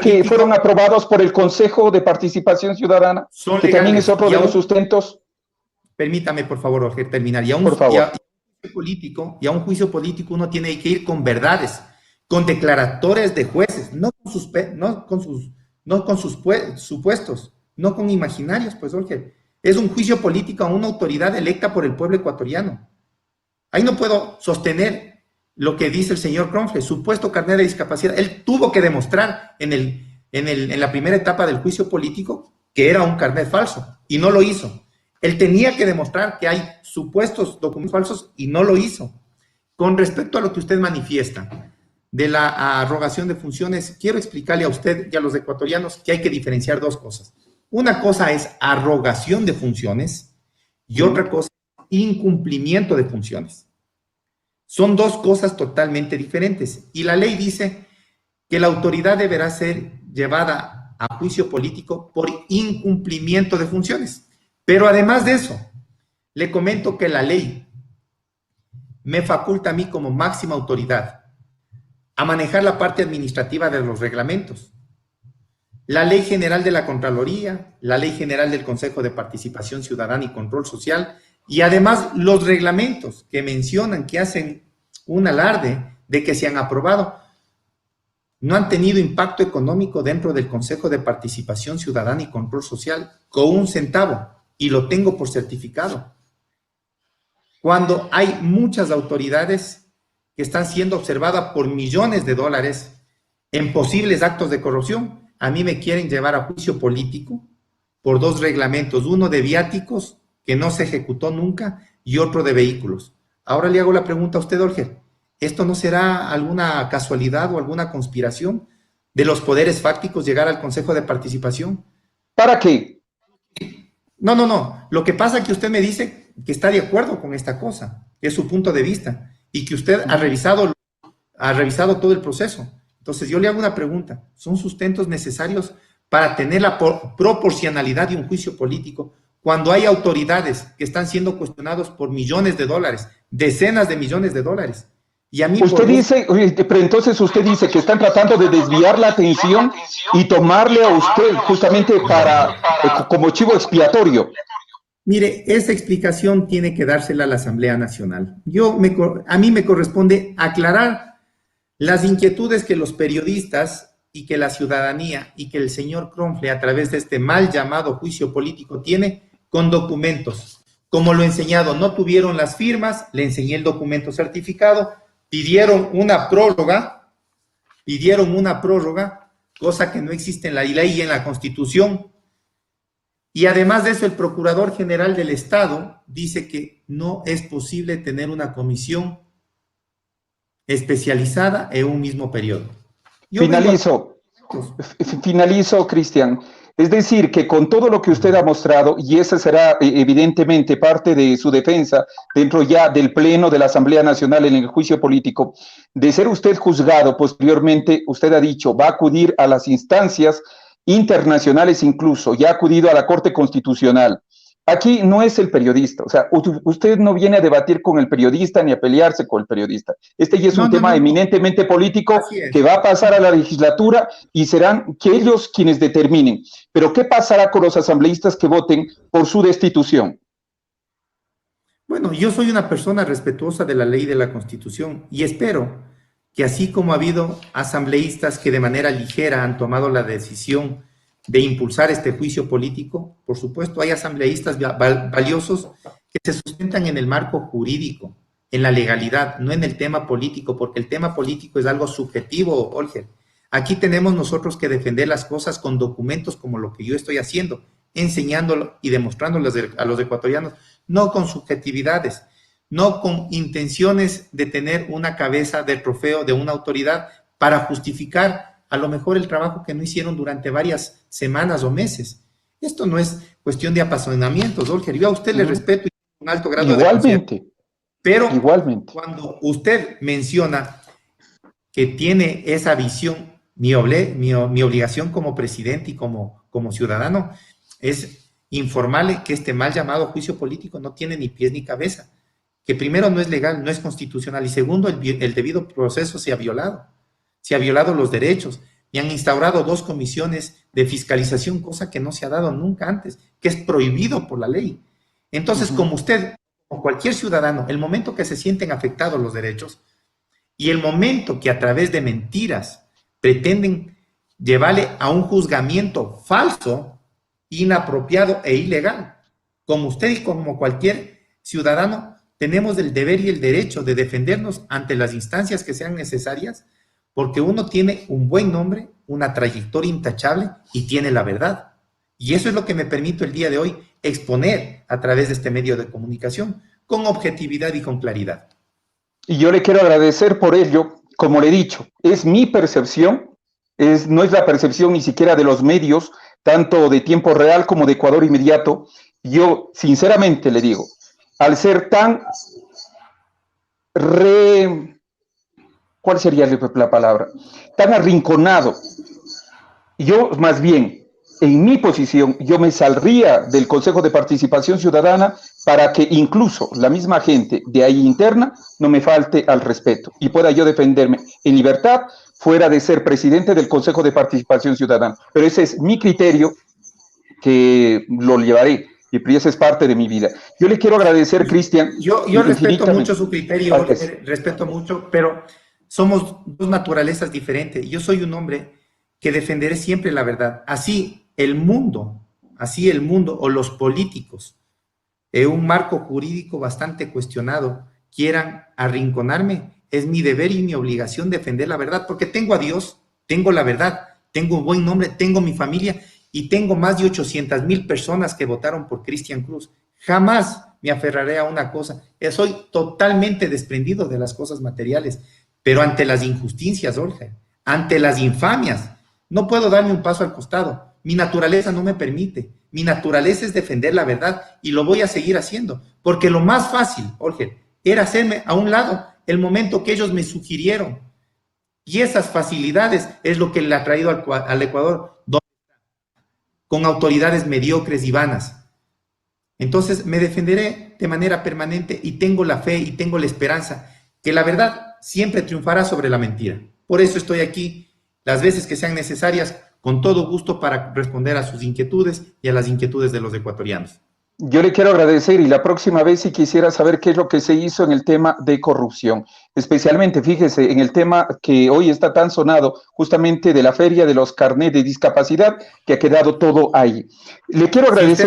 Speaker 3: que fueron aprobados por el Consejo de Participación Ciudadana, que también es otro de los sustentos.
Speaker 7: Permítame, por favor, Jorge, terminar. Y a un juicio político uno tiene que ir con verdades, con declaratorias de jueces, no con sus supuestos, no con imaginarios, pues, Jorge. Es un juicio político a una autoridad electa por el pueblo ecuatoriano. Ahí no puedo sostener lo que dice el señor Kronfle, supuesto carnet de discapacidad. Él tuvo que demostrar en la primera etapa del juicio político que era un carnet falso y no lo hizo. Él tenía que demostrar que hay supuestos documentos falsos y no lo hizo. Con respecto a lo que usted manifiesta de la arrogación de funciones, quiero explicarle a usted y a los ecuatorianos que hay que diferenciar dos cosas. Una cosa es arrogación de funciones y otra cosa es incumplimiento de funciones. Son dos cosas totalmente diferentes. Y la ley dice que la autoridad deberá ser llevada a juicio político por incumplimiento de funciones. Pero además de eso, le comento que la ley me faculta a mí como máxima autoridad a manejar la parte administrativa de los reglamentos. La Ley General de la Contraloría, la Ley General del Consejo de Participación Ciudadana y Control Social, y además los reglamentos que mencionan, que hacen un alarde de que se han aprobado, no han tenido impacto económico dentro del Consejo de Participación Ciudadana y Control Social con un centavo, y lo tengo por certificado. Cuando hay muchas autoridades que están siendo observadas por millones de dólares en posibles actos de corrupción, a mí me quieren llevar a juicio político por dos reglamentos, uno de viáticos, que no se ejecutó nunca, y otro de vehículos. Ahora le hago la pregunta a usted, Olger, ¿esto no será alguna casualidad o alguna conspiración de los poderes fácticos llegar al Consejo de Participación?
Speaker 3: ¿Para qué?
Speaker 7: No. Lo que pasa es que usted me dice que está de acuerdo con esta cosa, que es su punto de vista, y que usted ha revisado todo el proceso. Entonces yo le hago una pregunta, ¿son sustentos necesarios para tener la proporcionalidad de un juicio político cuando hay autoridades que están siendo cuestionados por millones de dólares, decenas de millones de dólares? Y a mí
Speaker 3: usted dice, pero entonces usted dice que están tratando de desviar la atención y tomarle a usted justamente como chivo expiatorio.
Speaker 7: Mire, esa explicación tiene que dársela a la Asamblea Nacional. A mí me corresponde aclarar las inquietudes que los periodistas y que la ciudadanía y que el señor Kronfle a través de este mal llamado juicio político tiene con documentos. Como lo he enseñado, no tuvieron las firmas, le enseñé el documento certificado, pidieron una prórroga, cosa que no existe en la ley y en la Constitución. Y además de eso, el Procurador General del Estado dice que no es posible tener una comisión especializada en un mismo periodo.
Speaker 3: Finalizo, Cristian. Es decir, que con todo lo que usted ha mostrado, y esa será evidentemente parte de su defensa dentro ya del Pleno de la Asamblea Nacional en el juicio político, de ser usted juzgado posteriormente, usted ha dicho, va a acudir a las instancias internacionales incluso, ya ha acudido a la Corte Constitucional. Aquí no es el periodista, o sea, usted no viene a debatir con el periodista ni a pelearse con el periodista. Este ya es un tema eminentemente político que va a pasar a la legislatura y serán que ellos quienes determinen. Pero ¿qué pasará con los asambleístas que voten por su destitución?
Speaker 7: Bueno, yo soy una persona respetuosa de la ley y de la Constitución y espero que así como ha habido asambleístas que de manera ligera han tomado la decisión de impulsar este juicio político, por supuesto hay asambleístas valiosos que se sustentan en el marco jurídico, en la legalidad, no en el tema político, porque el tema político es algo subjetivo, Olger. Aquí tenemos nosotros que defender las cosas con documentos como lo que yo estoy haciendo, enseñándolo y demostrándolos a los ecuatorianos, no con subjetividades, no con intenciones de tener una cabeza de trofeo de una autoridad para justificar a lo mejor el trabajo que no hicieron durante varias semanas o meses. Esto no es cuestión de apasionamientos, Olger. Yo a usted le respeto y un alto grado de confianza. Pero cuando usted menciona que tiene esa visión, mi obligación como presidente y como ciudadano es informarle que este mal llamado juicio político no tiene ni pies ni cabeza, que primero no es legal, no es constitucional, y segundo, el debido proceso se ha violado los derechos, y han instaurado 2 comisiones de fiscalización, cosa que no se ha dado nunca antes, que es prohibido por la ley. Entonces, como usted, como cualquier ciudadano, el momento que se sienten afectados los derechos, y el momento que a través de mentiras pretenden llevarle a un juzgamiento falso, inapropiado e ilegal, como usted y como cualquier ciudadano, tenemos el deber y el derecho de defendernos ante las instancias que sean necesarias, porque uno tiene un buen nombre, una trayectoria intachable y tiene la verdad. Y eso es lo que me permito el día de hoy exponer a través de este medio de comunicación, con objetividad y con claridad.
Speaker 3: Y yo le quiero agradecer por ello. Como le he dicho, es mi percepción, no es la percepción ni siquiera de los medios, tanto de tiempo real como de Ecuador Inmediato. Yo sinceramente le digo, al ser tan ¿cuál sería la palabra? Tan arrinconado Yo más bien, en mi posición, yo me saldría del Consejo de Participación Ciudadana para que incluso la misma gente de ahí interna no me falte al respeto y pueda yo defenderme en libertad fuera de ser presidente del Consejo de Participación Ciudadana. Pero ese es mi criterio que lo llevaré y esa es parte de mi vida. Yo le quiero agradecer, Cristian,
Speaker 7: Yo respeto mucho
Speaker 3: infinitamente.
Speaker 7: su criterio, respeto mucho, pero somos dos naturalezas diferentes. Yo soy un hombre que defenderé siempre la verdad. Así el mundo o los políticos, en un marco jurídico bastante cuestionado, quieran arrinconarme, es mi deber y mi obligación defender la verdad, porque tengo a Dios, tengo la verdad, tengo un buen nombre, tengo mi familia y tengo más de 800,000 personas que votaron por Cristian Cruz. Jamás me aferraré a una cosa. Soy totalmente desprendido de las cosas materiales, pero ante las injusticias, Olga, ante las infamias, no puedo darme un paso al costado. Mi naturaleza no me permite. Mi naturaleza es defender la verdad y lo voy a seguir haciendo, porque lo más fácil, Olga, era hacerme a un lado el momento que ellos me sugirieron. Y esas facilidades es lo que le ha traído al Ecuador, con autoridades mediocres y vanas. Entonces me defenderé de manera permanente y tengo la fe y tengo la esperanza que la verdad siempre triunfará sobre la mentira. Por eso estoy aquí las veces que sean necesarias, con todo gusto para responder a sus inquietudes y a las inquietudes de los ecuatorianos.
Speaker 3: Yo le quiero agradecer y la próxima vez si quisiera saber qué es lo que se hizo en el tema de corrupción, especialmente, fíjese, en el tema que hoy está tan sonado, justamente de la feria de los carnets de discapacidad, que ha quedado todo ahí. Le quiero agradecer,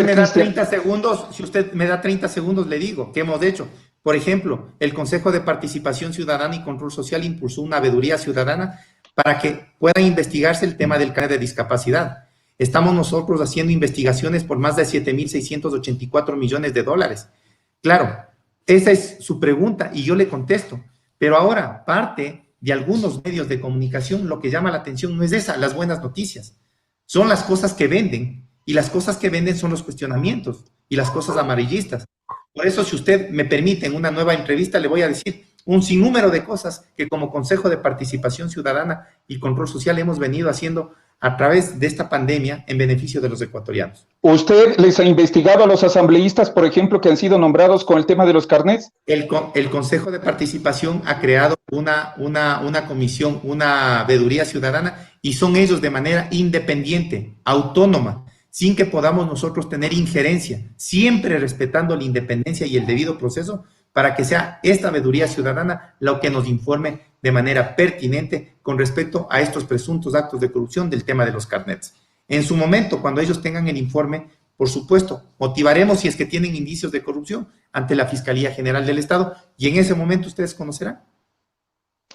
Speaker 7: Si usted me da 30 segundos, le digo, ¿qué hemos hecho? Por ejemplo, el Consejo de Participación Ciudadana y Control Social impulsó una veeduría ciudadana para que pueda investigarse el tema del carnet de discapacidad. Estamos nosotros haciendo investigaciones por más de 7.684 millones de dólares. Claro, esa es su pregunta y yo le contesto. Pero ahora, parte de algunos medios de comunicación, lo que llama la atención no es esa, las buenas noticias. Son las cosas que venden, y las cosas que venden son los cuestionamientos y las cosas amarillistas. Por eso, si usted me permite, en una nueva entrevista le voy a decir un sinnúmero de cosas que como Consejo de Participación Ciudadana y Control Social hemos venido haciendo a través de esta pandemia en beneficio de los ecuatorianos.
Speaker 3: ¿Usted les ha investigado a los asambleístas, por ejemplo, que han sido nombrados con el tema de los carnets?
Speaker 7: El Consejo de Participación ha creado una comisión, una veeduría ciudadana, y son ellos de manera independiente, autónoma, sin que podamos nosotros tener injerencia, siempre respetando la independencia y el debido proceso, para que sea esta veeduría ciudadana lo que nos informe de manera pertinente con respecto a estos presuntos actos de corrupción del tema de los carnets. En su momento, cuando ellos tengan el informe, por supuesto, motivaremos si es que tienen indicios de corrupción ante la Fiscalía General del Estado, y en ese momento ustedes conocerán.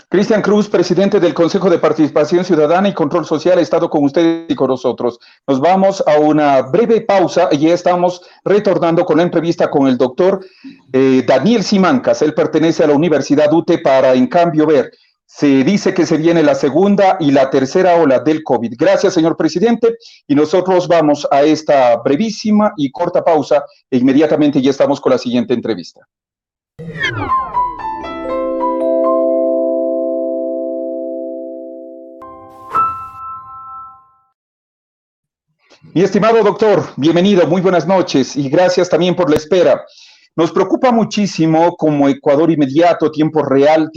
Speaker 3: Cristian Cruz, presidente del Consejo de Participación Ciudadana y Control Social, ha estado con ustedes y con nosotros. Nos vamos a una breve pausa y ya estamos retornando con la entrevista con el doctor Daniel Simancas. Él pertenece a la Universidad UTE para, en cambio, ver. Se dice que se viene la segunda y la tercera ola del COVID. Gracias, señor presidente. Y nosotros vamos a esta brevísima y corta pausa e inmediatamente ya estamos con la siguiente entrevista. Mi estimado doctor, bienvenido, muy buenas noches y gracias también por la espera. Nos preocupa muchísimo como Ecuador Inmediato, tiempo real,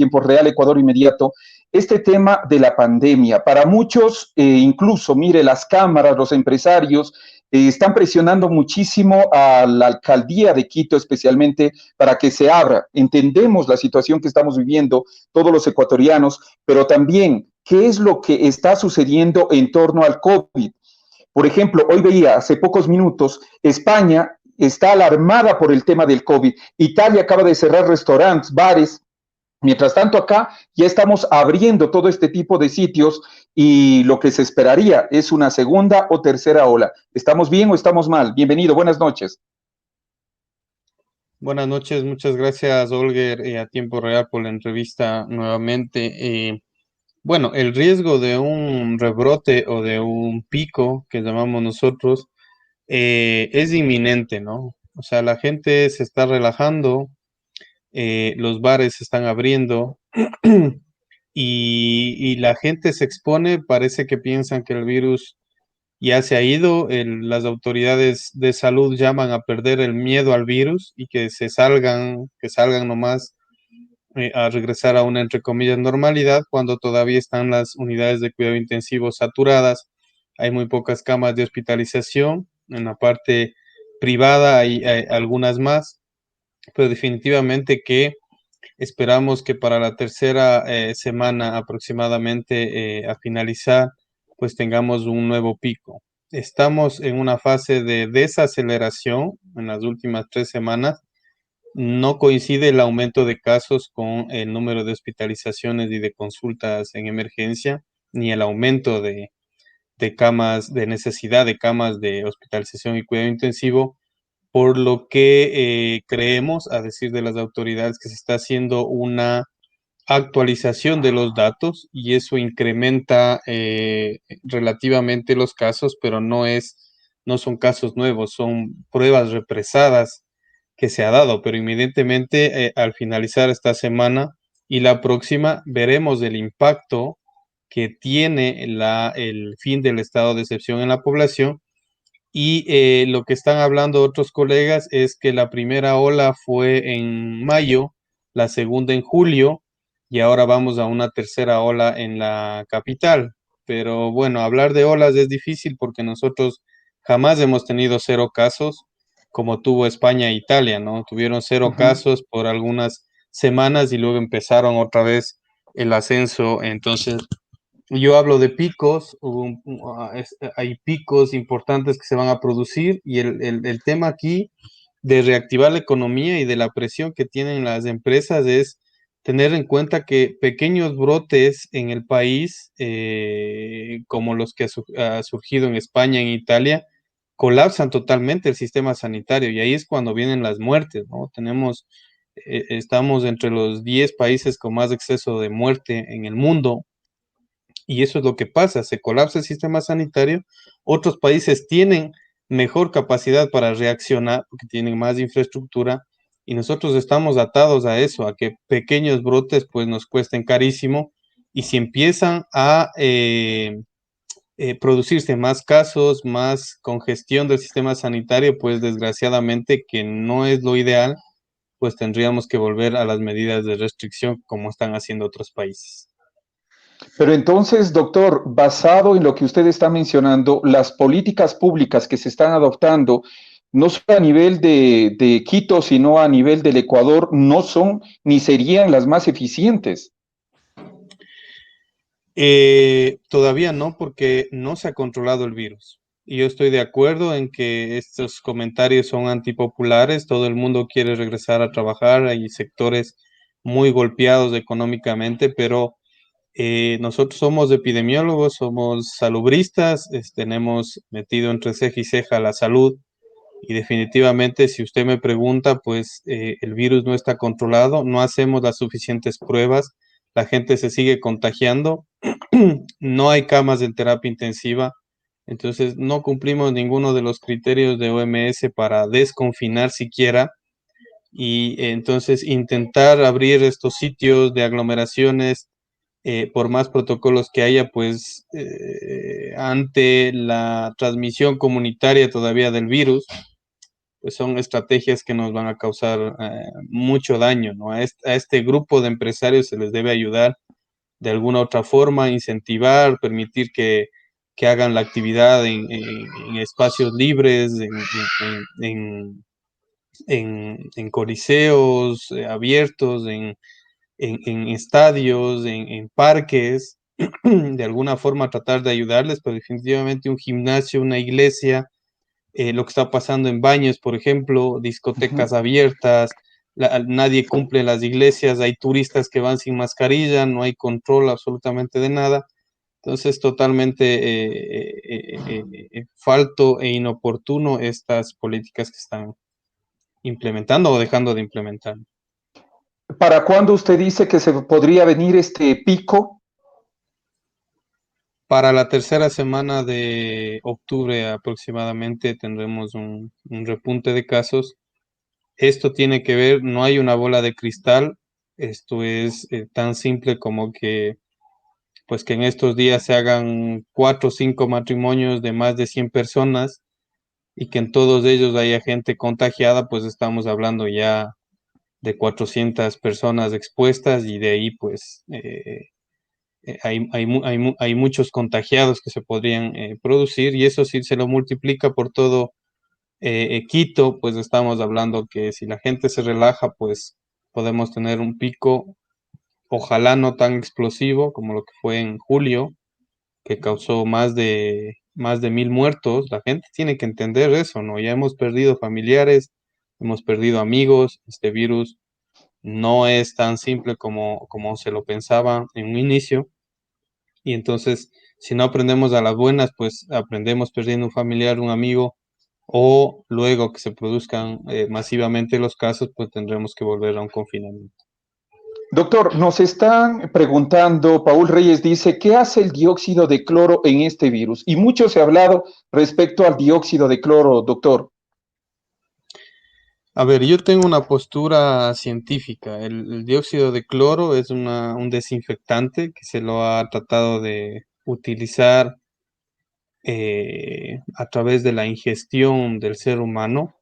Speaker 3: Ecuador Inmediato, este tema de la pandemia. Para muchos, incluso, mire, las cámaras, los empresarios, están presionando muchísimo a la alcaldía de Quito, especialmente para que se abra. Entendemos la situación que estamos viviendo todos los ecuatorianos, pero también qué es lo que está sucediendo en torno al COVID. Por ejemplo, hoy veía hace pocos minutos, España está alarmada por el tema del COVID. Italia acaba de cerrar restaurantes, bares. Mientras tanto, acá ya estamos abriendo todo este tipo de sitios y lo que se esperaría es una segunda o tercera ola. ¿Estamos bien o estamos mal? Bienvenido, buenas noches.
Speaker 8: Buenas noches, muchas gracias, Olger, a Tiempo Real por la entrevista nuevamente. Bueno, el riesgo de un rebrote o de un pico, que llamamos nosotros, es inminente, ¿no? O sea, la gente se está relajando, los bares se están abriendo y la gente se expone, parece que piensan que el virus ya se ha ido. Las autoridades de salud llaman a perder el miedo al virus y que salgan nomás a regresar a una, entre comillas, normalidad, cuando todavía están las unidades de cuidado intensivo saturadas. Hay muy pocas camas de hospitalización. En la parte privada hay algunas más, pero definitivamente que esperamos que para la tercera semana aproximadamente a finalizar, pues tengamos un nuevo pico. Estamos en una fase de desaceleración en las últimas 3 semanas. No coincide el aumento de casos con el número de hospitalizaciones y de consultas en emergencia, ni el aumento de camas, de necesidad de camas de hospitalización y cuidado intensivo, por lo que creemos, a decir de las autoridades, que se está haciendo una actualización de los datos y eso incrementa relativamente los casos, pero no son casos nuevos, son pruebas represadas que se ha dado, pero inmediatamente al finalizar esta semana y la próxima veremos el impacto que tiene el fin del estado de excepción en la población. Y lo que están hablando otros colegas es que la primera ola fue en mayo, la segunda en julio, y ahora vamos a una tercera ola en la capital. Pero bueno, hablar de olas es difícil porque nosotros jamás hemos tenido 0 casos como tuvo España e Italia, ¿no? Tuvieron 0 casos por algunas semanas y luego empezaron otra vez el ascenso. Entonces, yo hablo de picos, hay picos importantes que se van a producir y el tema aquí de reactivar la economía y de la presión que tienen las empresas es tener en cuenta que pequeños brotes en el país, como los que ha surgido en España, en Italia, colapsan totalmente el sistema sanitario y ahí es cuando vienen las muertes, ¿no? Estamos entre los 10 países con más exceso de muerte en el mundo. Y eso es lo que pasa, se colapsa el sistema sanitario, otros países tienen mejor capacidad para reaccionar porque tienen más infraestructura y nosotros estamos atados a eso, a que pequeños brotes pues nos cuesten carísimo y si empiezan a producirse más casos, más congestión del sistema sanitario, pues desgraciadamente que no es lo ideal, pues tendríamos que volver a las medidas de restricción como están haciendo otros países.
Speaker 3: Pero entonces, doctor, basado en lo que usted está mencionando, las políticas públicas que se están adoptando, no solo a nivel de Quito, sino a nivel del Ecuador, no son ni serían las más eficientes.
Speaker 8: Todavía no, porque no se ha controlado el virus. Y yo estoy de acuerdo en que estos comentarios son antipopulares, todo el mundo quiere regresar a trabajar, hay sectores muy golpeados económicamente, pero nosotros somos epidemiólogos, somos salubristas, tenemos metido entre ceja y ceja la salud y definitivamente si usted me pregunta, pues el virus no está controlado, no hacemos las suficientes pruebas, la gente se sigue contagiando, no hay camas en terapia intensiva, entonces no cumplimos ninguno de los criterios de OMS para desconfinar siquiera y entonces intentar abrir estos sitios de aglomeraciones por más protocolos que haya, pues ante la transmisión comunitaria todavía del virus, pues son estrategias que nos van a causar mucho daño, ¿no? A este grupo de empresarios se les debe ayudar de alguna otra forma, incentivar, permitir que hagan la actividad en espacios libres, en coliseos abiertos, en estadios, en parques, de alguna forma tratar de ayudarles, pero definitivamente un gimnasio, una iglesia, lo que está pasando en baños, por ejemplo, discotecas abiertas, nadie cumple las iglesias, hay turistas que van sin mascarilla, no hay control absolutamente de nada. Entonces, totalmente falto e inoportuno estas políticas que están implementando o dejando de implementar.
Speaker 3: ¿Para cuándo usted dice que se podría venir este pico?
Speaker 8: Para la tercera semana de octubre aproximadamente tendremos un repunte de casos. Esto tiene que ver, no hay una bola de cristal, esto es tan simple como que pues que en estos días se hagan 4 o 5 matrimonios de más de 100 personas y que en todos ellos haya gente contagiada, pues estamos hablando ya de 400 personas expuestas y de ahí pues hay muchos contagiados que se podrían producir y eso si se lo multiplica por todo Quito, pues estamos hablando que si la gente se relaja, pues podemos tener un pico, ojalá no tan explosivo como lo que fue en julio, que causó más de 1000 muertos. La gente tiene que entender eso, ¿no? Ya hemos perdido familiares, hemos perdido amigos, este virus no es tan simple como se lo pensaba en un inicio. Y entonces, si no aprendemos a las buenas, pues aprendemos perdiendo un familiar, un amigo, o luego que se produzcan masivamente los casos, pues tendremos que volver a un confinamiento.
Speaker 3: Doctor, nos están preguntando, Paul Reyes dice, ¿qué hace el dióxido de cloro en este virus? Y mucho se ha hablado respecto al dióxido de cloro, doctor.
Speaker 8: A ver, yo tengo una postura científica. El dióxido de cloro es un desinfectante que se lo ha tratado de utilizar a través de la ingestión del ser humano,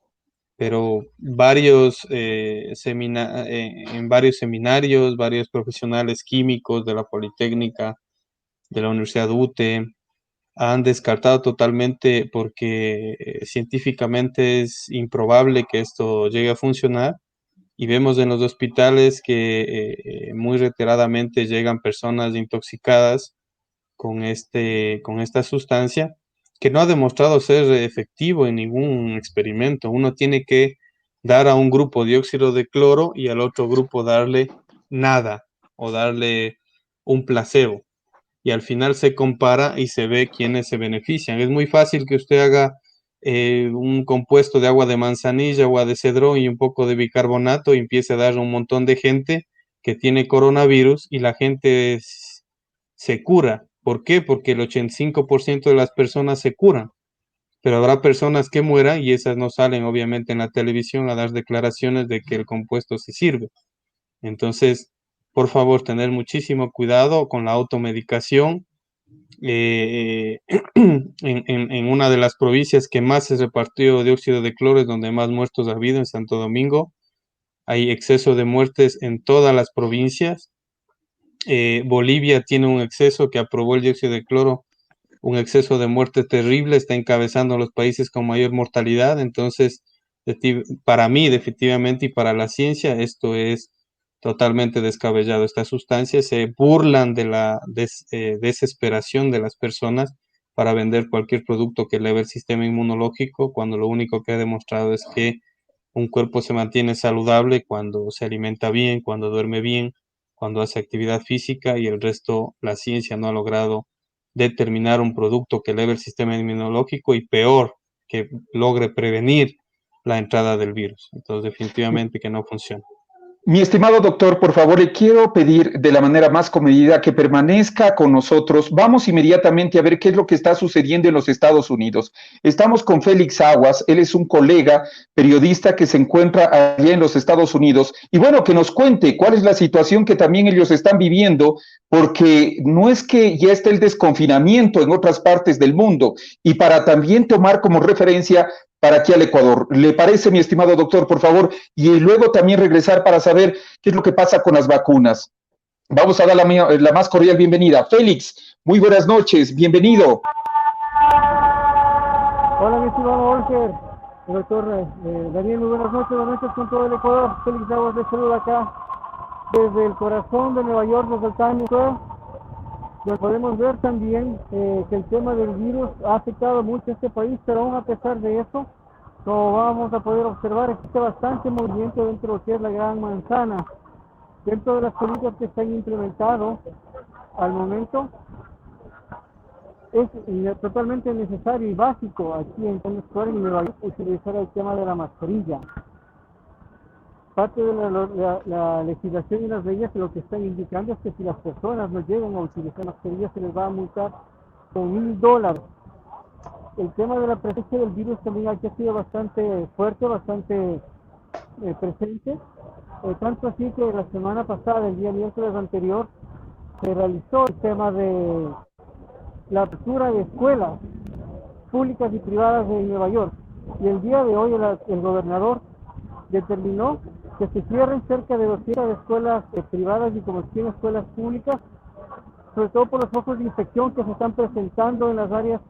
Speaker 8: pero en varios seminarios, varios profesionales químicos de la Politécnica, de la Universidad UTE, han descartado totalmente porque científicamente es improbable que esto llegue a funcionar y vemos en los hospitales que muy reiteradamente llegan personas intoxicadas con esta sustancia que no ha demostrado ser efectivo en ningún experimento. Uno tiene que dar a un grupo dióxido de cloro y al otro grupo darle nada o darle un placebo. Y al final se compara y se ve quiénes se benefician. Es muy fácil que usted haga un compuesto de agua de manzanilla, agua de cedrón y un poco de bicarbonato y empiece a dar a un montón de gente que tiene coronavirus y la gente se cura. ¿Por qué? Porque el 85% de las personas se curan, pero habrá personas que mueran y esas no salen obviamente en la televisión a dar declaraciones de que el compuesto sí sirve. Entonces, por favor, tener muchísimo cuidado con la automedicación. En una de las provincias que más se repartió dióxido de cloro es donde más muertos ha habido, en Santo Domingo. Hay exceso de muertes en todas las provincias. Bolivia tiene un exceso que aprobó el dióxido de cloro, un exceso de muerte terrible, está encabezando los países con mayor mortalidad. Entonces, para mí, definitivamente, y para la ciencia, esto es totalmente descabellado. Esta sustancia se burlan de la desesperación de las personas para vender cualquier producto que eleve el sistema inmunológico, cuando lo único que ha demostrado es que un cuerpo se mantiene saludable cuando se alimenta bien, cuando duerme bien, cuando hace actividad física y el resto, la ciencia no ha logrado determinar un producto que eleve el sistema inmunológico y peor, que logre prevenir la entrada del virus. Entonces, definitivamente que no funciona.
Speaker 3: Mi estimado doctor, por favor, le quiero pedir de la manera más comedida que permanezca con nosotros. Vamos inmediatamente a ver qué es lo que está sucediendo en los Estados Unidos. Estamos con Félix Aguas, él es un colega periodista que se encuentra allá en los Estados Unidos. Y bueno, que nos cuente cuál es la situación que también ellos están viviendo, porque no es que ya esté el desconfinamiento en otras partes del mundo, y para también tomar como referencia para aquí al Ecuador. ¿Le parece, mi estimado doctor, por favor? Y luego también regresar para saber qué es lo que pasa con las vacunas. Vamos a dar la más cordial bienvenida. Félix, muy buenas noches, bienvenido.
Speaker 9: Hola, mi estimado Olger, doctor Daniel, muy buenas noches con todo el Ecuador. Félix Aguas les saluda acá desde el corazón de Nueva York, desde el Times Square, donde podemos ver también que el tema del virus ha afectado mucho a este país, pero aún a pesar de eso, como vamos a poder observar, existe bastante movimiento dentro de lo que es la Gran Manzana. Dentro de las políticas que se han implementado al momento, es totalmente necesario y básico aquí en Times Square en Nueva York utilizar el tema de la mascarilla. Parte de la legislación y las leyes lo que están indicando es que si las personas no llegan a utilizar mascarillas se les va a multar con $1000. El tema de la presencia del virus también aquí ha sido bastante fuerte, bastante presente, tanto así que la semana pasada, el día miércoles anterior, se realizó el tema de la apertura de escuelas públicas y privadas de Nueva York. Y el día de hoy el gobernador determinó que se cierren cerca de 200 escuelas privadas y como 100 escuelas públicas, sobre todo por los focos de infección que se están presentando en las áreas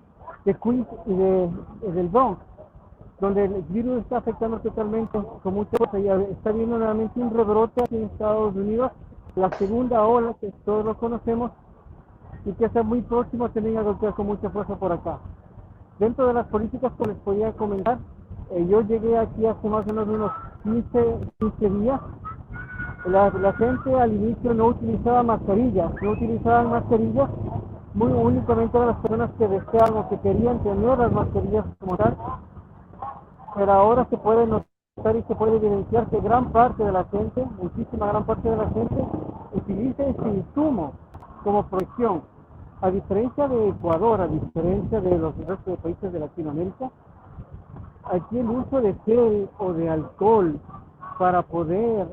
Speaker 9: de Queens y del Bronx, donde el virus está afectando totalmente con mucha fuerza. Ya está viendo nuevamente un rebrote aquí en Estados Unidos, la segunda ola que todos lo conocemos y que está muy próximo también a golpear con mucha fuerza por acá. Dentro de las políticas que les podía comentar, yo llegué aquí hace más o menos unos 15 días. La gente al inicio no utilizaba mascarillas, muy únicamente a las personas que deseaban o que querían tener las mascarillas como tal, pero ahora se puede notar y se puede evidenciar que gran parte de la gente, muchísima gran parte de la gente, utiliza este insumo como protección. A diferencia de Ecuador, a diferencia de los restos de países de Latinoamérica, aquí el uso de gel o de alcohol para poder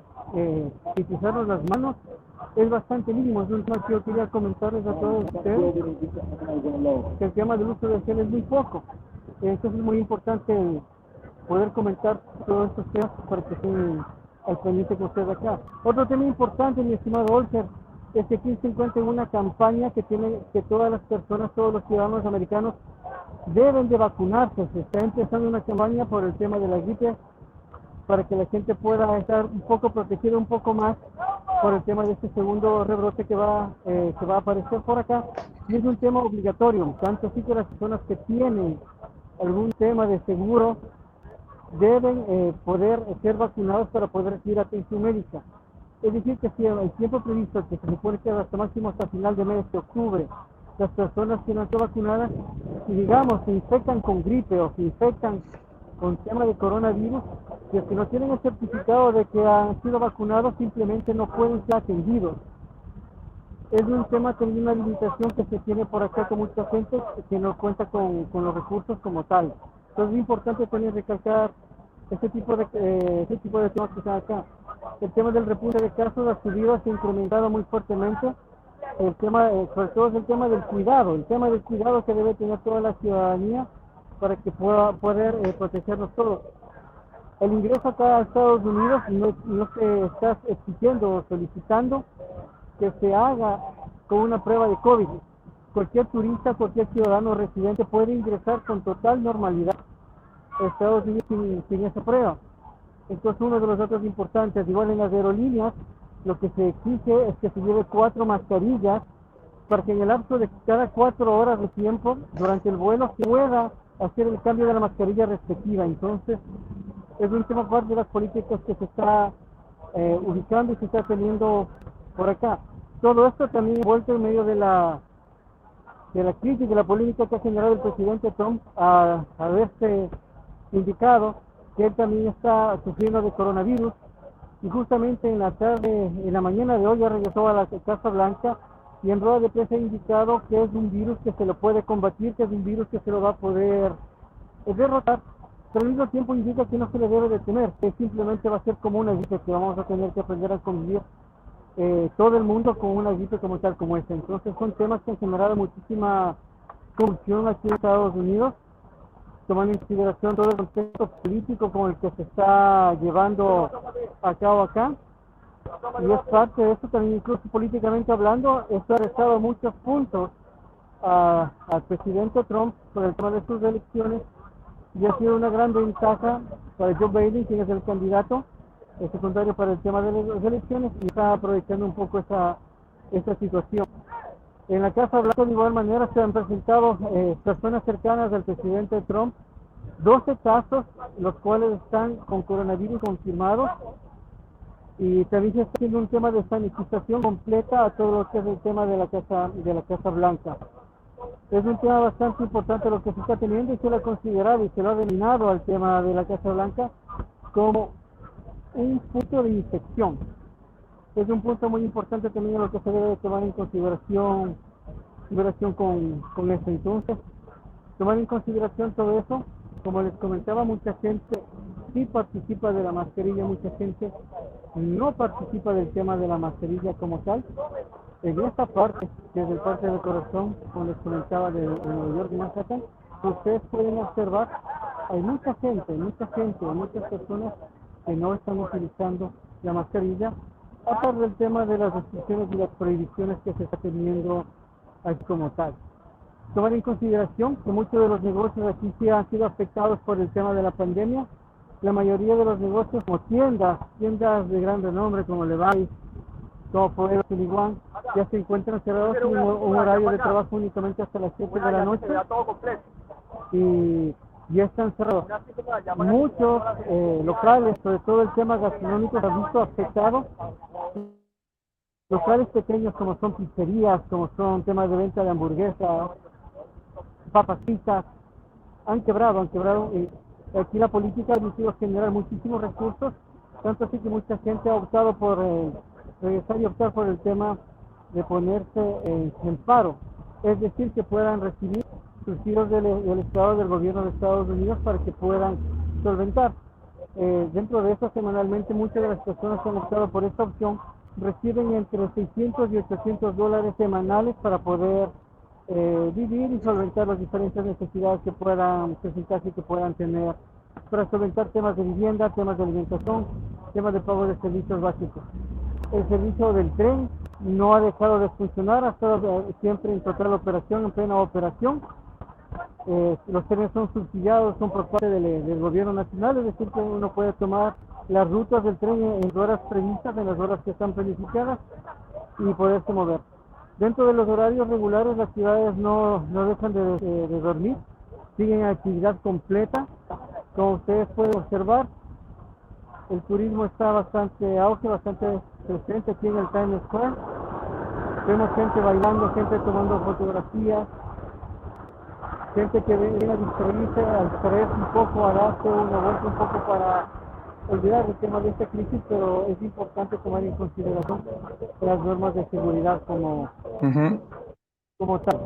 Speaker 9: utilizarnos las manos es bastante mínimo. Es un tema que yo quería comentarles a todos ustedes, que el tema del uso de gel es muy poco. Entonces es muy importante poder comentar todos estos temas para que estén al pendiente con ustedes acá. Otro tema importante, mi estimado Olger, es que aquí se encuentra una campaña que tiene que todas las personas, todos los ciudadanos americanos deben de vacunarse. Se está empezando una campaña por el tema de la gripe para que la gente pueda estar un poco protegida, un poco más por el tema de este segundo rebrote que va a aparecer por acá. Y es un tema obligatorio, tanto así que las personas que tienen algún tema de seguro deben poder ser vacunados para poder recibir atención médica. Es decir, que si el tiempo previsto, que se supone que hasta máximo hasta final de mes de octubre, las personas que no están vacunadas, si digamos se infectan con gripe o se infectan con tema de coronavirus, que si no tienen el certificado de que han sido vacunados, simplemente no pueden ser atendidos. Es un tema también, una limitación que se tiene por acá con mucha gente que no cuenta con los recursos como tal. Entonces es importante también recalcar este tipo de temas que están acá. El tema del repunte de casos ha subido, se ha incrementado muy fuertemente. El tema, sobre todo, es el tema del cuidado que debe tener toda la ciudadanía para que pueda poder protegernos todos. El ingreso acá a Estados Unidos no se está exigiendo o solicitando que se haga con una prueba de COVID. Cualquier turista, cualquier ciudadano residente puede ingresar con total normalidad a Estados Unidos sin esa prueba. Entonces, uno de los datos importantes, igual en las aerolíneas, lo que se exige es que se lleve 4 mascarillas para que en el lapso de cada 4 horas de tiempo durante el vuelo se pueda hacer el cambio de la mascarilla respectiva. Entonces, es un tema parte de las políticas que se está ubicando y se está teniendo por acá. Todo esto también envuelto en medio de la crisis, de la polémica que ha generado el presidente Trump a haberse indicado que él también está sufriendo de coronavirus, y justamente en la mañana de hoy ya regresó a la Casa Blanca y en rueda de prensa ha indicado que es un virus que se lo puede combatir, que es un virus que se lo va a poder derrotar, pero al mismo tiempo indica que no se le debe de temer, que simplemente va a ser como una gripe, que vamos a tener que aprender a convivir todo el mundo con una gripe como tal como esta. Entonces son temas que han generado muchísima confusión aquí en Estados Unidos, tomando en consideración todo el contexto político con el que se está llevando a cabo acá. Y es parte de esto también, incluso políticamente hablando, esto ha restado muchos puntos al presidente Trump por el tema de sus elecciones, y ha sido una gran ventaja para Joe Biden, quien es el candidato secundario para el tema de las elecciones, y está aprovechando un poco esta situación. En la Casa Blanca, de igual manera, se han presentado personas cercanas al presidente Trump, 12 casos, los cuales están con coronavirus confirmados, y también se está haciendo un tema de sanitización completa a todo lo que es el tema de la Casa Blanca. Es un tema bastante importante lo que se está teniendo, y se lo ha considerado y se lo ha denominado al tema de la Casa Blanca como un punto de infección. Es un punto muy importante también en lo que se debe tomar en consideración con esto. Entonces, tomar en consideración todo eso, como les comentaba, mucha gente sí participa de la mascarilla, mucha gente no participa del tema de la mascarilla como tal, En esta parte, que es el Parque del Corazón, como les comentaba de Nueva York y Manhattan, ustedes pueden observar, hay muchas muchas personas que no están utilizando la mascarilla, aparte del tema de las restricciones y las prohibiciones que se está teniendo aquí como tal. Tomar en consideración que muchos de los negocios aquí sí han sido afectados por el tema de la pandemia. La mayoría de los negocios, como tiendas de gran renombre como Levi's, como Forever 21, ya se encuentran cerrados en un horario de trabajo únicamente hasta las 7 de la noche y ya están cerrados. Muchos locales, sobre todo el tema gastronómico, se ha visto afectado. Locales pequeños como son pizzerías, como son temas de venta de hamburguesas, papas fritas, han quebrado. Aquí la política ha permitido generar muchísimos recursos, tanto así que mucha gente ha optado por regresar y optar por el tema de ponerse en paro, es decir, que puedan recibir subsidios del Estado, del gobierno de Estados Unidos para que puedan solventar. Dentro de eso, semanalmente, muchas de las personas que han optado por esta opción reciben entre 600 y 800 dólares semanales para poder vivir y solventar las diferentes necesidades que puedan presentarse y que puedan tener para solventar temas de vivienda, temas de alimentación, temas de pago de servicios básicos. El servicio del tren no ha dejado de funcionar, ha estado siempre en total operación, en plena operación. Los trenes son subsidiados, son por parte del gobierno nacional, es decir, que uno puede tomar las rutas del tren en horas previstas, en las horas que están planificadas y poderse mover. Dentro de los horarios regulares, las ciudades no dejan de dormir, siguen en actividad completa. Como ustedes pueden observar, el turismo está bastante auge, bastante presente aquí en el Times Square. Vemos gente bailando, gente tomando fotografías, gente que viene a distraerse, a distraerse un poco, a darse una vuelta un poco para olvidar el tema de esta crisis, pero es importante tomar en consideración las normas de seguridad como tal.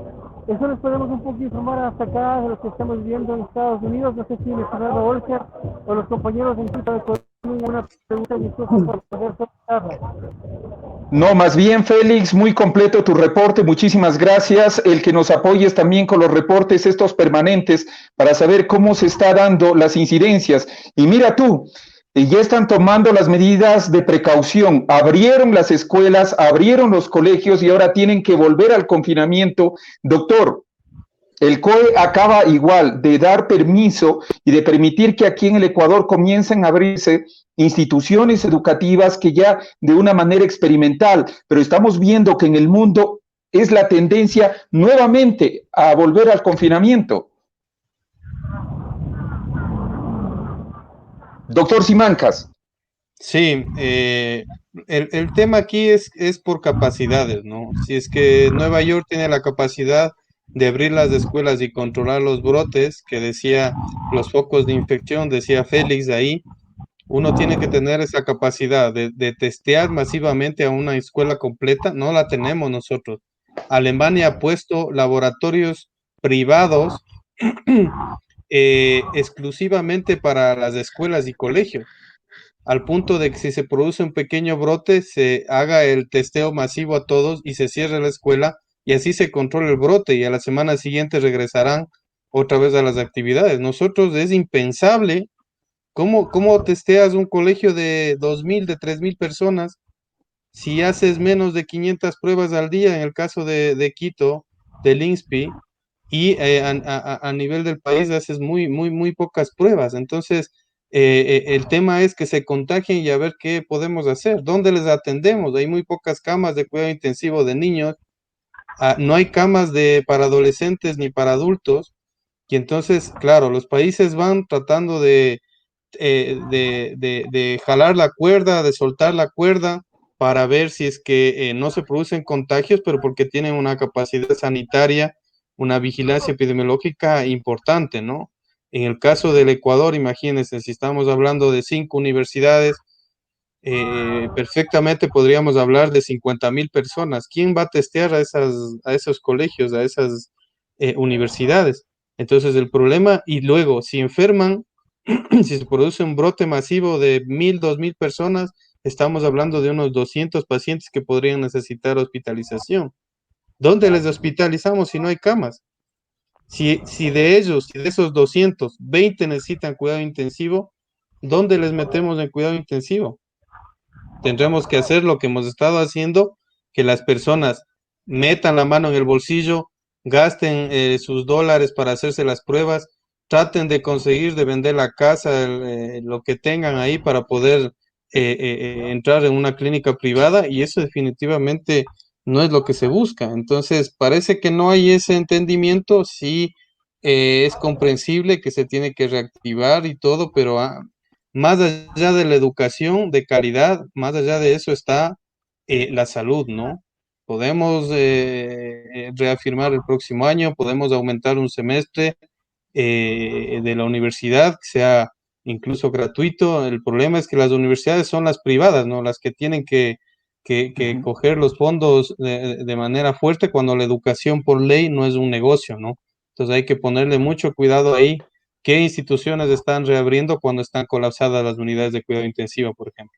Speaker 9: Eso les podemos un poco informar hasta acá de lo que estamos viviendo en Estados Unidos. No sé si mi estimado Olger o los compañeros en equipo de tienen una pregunta para poder soltarla.
Speaker 3: No, más bien, Félix, muy completo tu reporte, muchísimas gracias. El que nos apoyes también con los reportes estos permanentes para saber cómo se está dando las incidencias. Y mira tú, ya están tomando las medidas de precaución, abrieron las escuelas, abrieron los colegios y ahora tienen que volver al confinamiento. Doctor, el COE acaba igual de dar permiso y de permitir que aquí en el Ecuador comiencen a abrirse instituciones educativas que ya de una manera experimental, pero estamos viendo que en el mundo es la tendencia nuevamente a volver al confinamiento. Doctor Simancas.
Speaker 8: Sí, el tema aquí es por capacidades, ¿no? Si es que Nueva York tiene la capacidad de abrir las escuelas y controlar los brotes, que decía los focos de infección, decía Félix ahí, uno tiene que tener esa capacidad de testear masivamente a una escuela completa, no la tenemos nosotros. Alemania ha puesto laboratorios privados exclusivamente para las escuelas y colegios, al punto de que si se produce un pequeño brote, se haga el testeo masivo a todos y se cierre la escuela y así se controla el brote y a la semana siguiente regresarán otra vez a las actividades. Nosotros es impensable. ¿Cómo testeas un colegio de 2.000, de 3.000 personas si haces menos de 500 pruebas al día en el caso de Quito, del INSPI, y a nivel del país haces muy pocas pruebas? Entonces, el tema es que se contagien y a ver qué podemos hacer. ¿Dónde les atendemos? Hay muy pocas camas de cuidado intensivo de niños, no hay camas para adolescentes ni para adultos, y entonces, claro, los países van tratando de jalar la cuerda, de soltar la cuerda para ver si es que no se producen contagios, pero porque tienen una capacidad sanitaria, una vigilancia epidemiológica importante, ¿no? En el caso del Ecuador, imagínense, si estamos hablando de 5 universidades, perfectamente podríamos hablar de 50.000 personas. ¿Quién va a testear a esos colegios, a esas universidades? Entonces el problema, y luego, si enferman, si se produce un brote masivo de 1.000, 2.000 personas, estamos hablando de unos 200 pacientes que podrían necesitar hospitalización. ¿Dónde les hospitalizamos si no hay camas? Si de esos 200, 20 necesitan cuidado intensivo, ¿dónde les metemos en cuidado intensivo? Tendremos que hacer lo que hemos estado haciendo, que las personas metan la mano en el bolsillo, gasten sus dólares para hacerse las pruebas, traten de conseguir, de vender la casa, lo que tengan ahí para poder entrar en una clínica privada, y eso definitivamente no es lo que se busca. Entonces, parece que no hay ese entendimiento. Sí, es comprensible que se tiene que reactivar y todo, pero más allá de la educación de calidad, más allá de eso está la salud, ¿no? Podemos reafirmar el próximo año, podemos aumentar un semestre de la universidad, que sea incluso gratuito. El problema es que las universidades son las privadas, ¿no? Las que tienen que coger los fondos de manera fuerte, cuando la educación por ley no es un negocio, ¿no? Entonces hay que ponerle mucho cuidado ahí. ¿Qué instituciones están reabriendo cuando están colapsadas las unidades de cuidado intensivo, por ejemplo?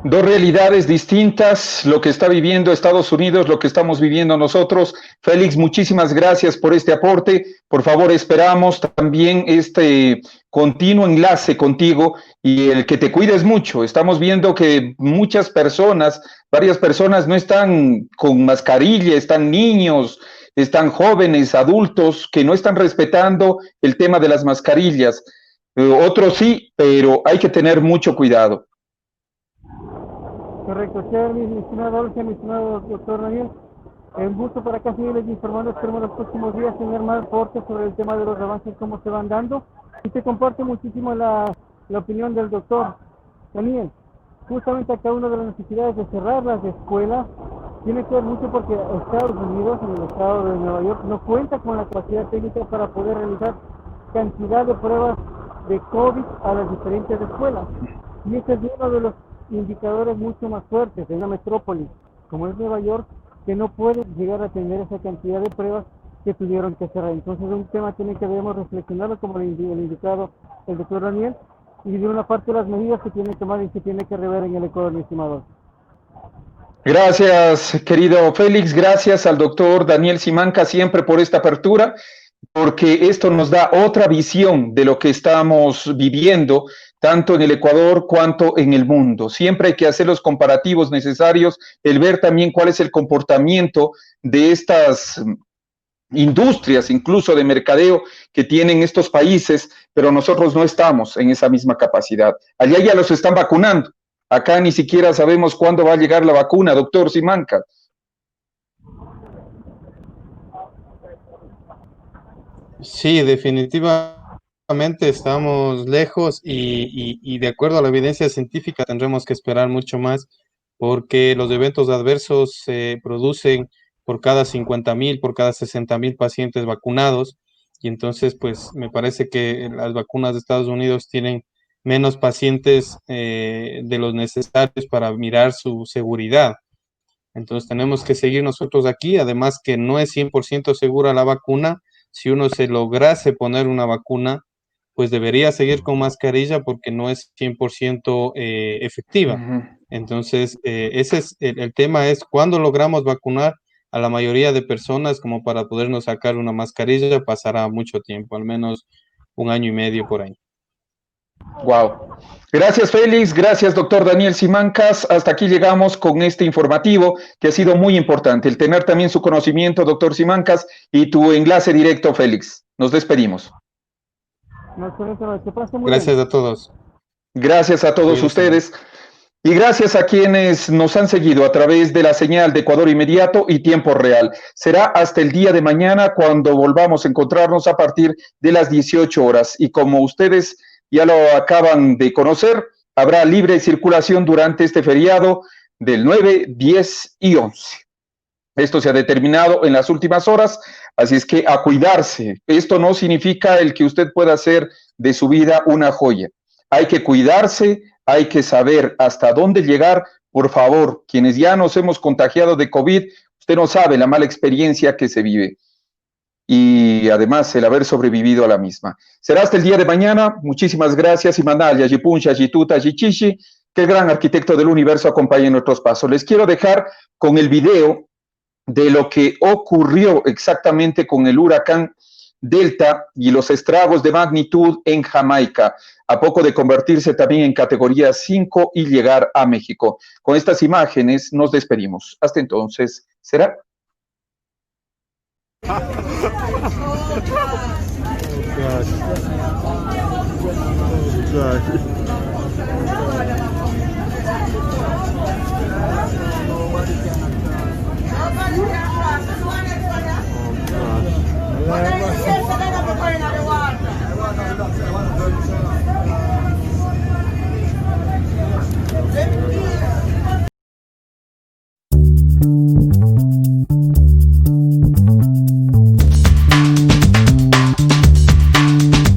Speaker 3: Dos realidades distintas, lo que está viviendo Estados Unidos, lo que estamos viviendo nosotros. Félix, muchísimas gracias por este aporte. Por favor, esperamos también este continuo enlace contigo y el que te cuides mucho. Estamos viendo que muchas personas, varias personas no están con mascarilla, están niños, están jóvenes, adultos, que no están respetando el tema de las mascarillas. Otros sí, pero hay que tener mucho cuidado.
Speaker 9: Correcto, mi estimado Olga, mi estimado doctor Daniel. Un gusto para acá seguirles informando. Esperemos los próximos días tener más reportes sobre el tema de los avances, cómo se van dando. Y te comparto muchísimo la opinión del doctor Daniel. Justamente acá una de las necesidades de cerrar las escuelas tiene que ver mucho porque Estados Unidos, en el estado de Nueva York, no cuenta con la capacidad técnica para poder realizar cantidad de pruebas de COVID a las diferentes escuelas. Y este es uno de los indicadores mucho más fuertes de una metrópoli como es Nueva York, que no puede llegar a tener esa cantidad de pruebas que tuvieron que cerrar. Entonces es un tema que debemos reflexionarlo, como el indicado el doctor Daniel, y de una parte las medidas que tiene que tomar y que tiene que rever en el Ecuador, mi estimado.
Speaker 3: Gracias, querido Félix, gracias al doctor Daniel Simancas siempre por esta apertura, porque esto nos da otra visión de lo que estamos viviendo, tanto en el Ecuador cuanto en el mundo. Siempre hay que hacer los comparativos necesarios, el ver también cuál es el comportamiento de estas industrias, incluso de mercadeo, que tienen estos países, pero nosotros no estamos en esa misma capacidad. Allá ya los están vacunando. Acá ni siquiera sabemos cuándo va a llegar la vacuna, doctor Simancas.
Speaker 8: Sí, definitivamente estamos lejos y de acuerdo a la evidencia científica tendremos que esperar mucho más, porque los eventos adversos se producen por cada 50.000, por cada 60.000 pacientes vacunados, y entonces pues me parece que las vacunas de Estados Unidos tienen menos pacientes de los necesarios para mirar su seguridad. Entonces tenemos que seguir nosotros aquí, además que no es 100% segura la vacuna. Si uno se lograse poner una vacuna, pues debería seguir con mascarilla porque no es 100% efectiva. Entonces, ese es el tema, es cuando logramos vacunar a la mayoría de personas como para podernos sacar una mascarilla, pasará mucho tiempo, al menos 1 año y medio por ahí.
Speaker 3: Wow. Gracias, Félix. Gracias, doctor Daniel Simancas. Hasta aquí llegamos con este informativo que ha sido muy importante. El tener también su conocimiento, doctor Simancas, y tu enlace directo, Félix. Nos despedimos.
Speaker 8: Gracias a todos.
Speaker 3: Gracias a todos ustedes. Y gracias a quienes nos han seguido a través de la señal de Ecuador Inmediato y Tiempo Real. Será hasta el día de mañana cuando volvamos a encontrarnos a partir de las 18 horas. Y como ustedes ya lo acaban de conocer, habrá libre circulación durante este feriado del 9, 10 y 11. Esto se ha determinado en las últimas horas, así es que a cuidarse. Esto no significa el que usted pueda hacer de su vida una joya. Hay que cuidarse, hay que saber hasta dónde llegar. Por favor, quienes ya nos hemos contagiado de COVID, usted no sabe la mala experiencia que se vive. Y además el haber sobrevivido a la misma. Será hasta el día de mañana. Muchísimas gracias. Y mandal, yajipun, yajituta, yichishi. que el gran arquitecto del universo acompañe nuestros pasos. Les quiero dejar con el video de lo que ocurrió exactamente con el huracán Delta y los estragos de magnitud en Jamaica, a poco de convertirse también en categoría 5 y llegar a México. Con estas imágenes nos despedimos. Hasta entonces, será.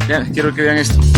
Speaker 2: Bien, quiero que vean esto.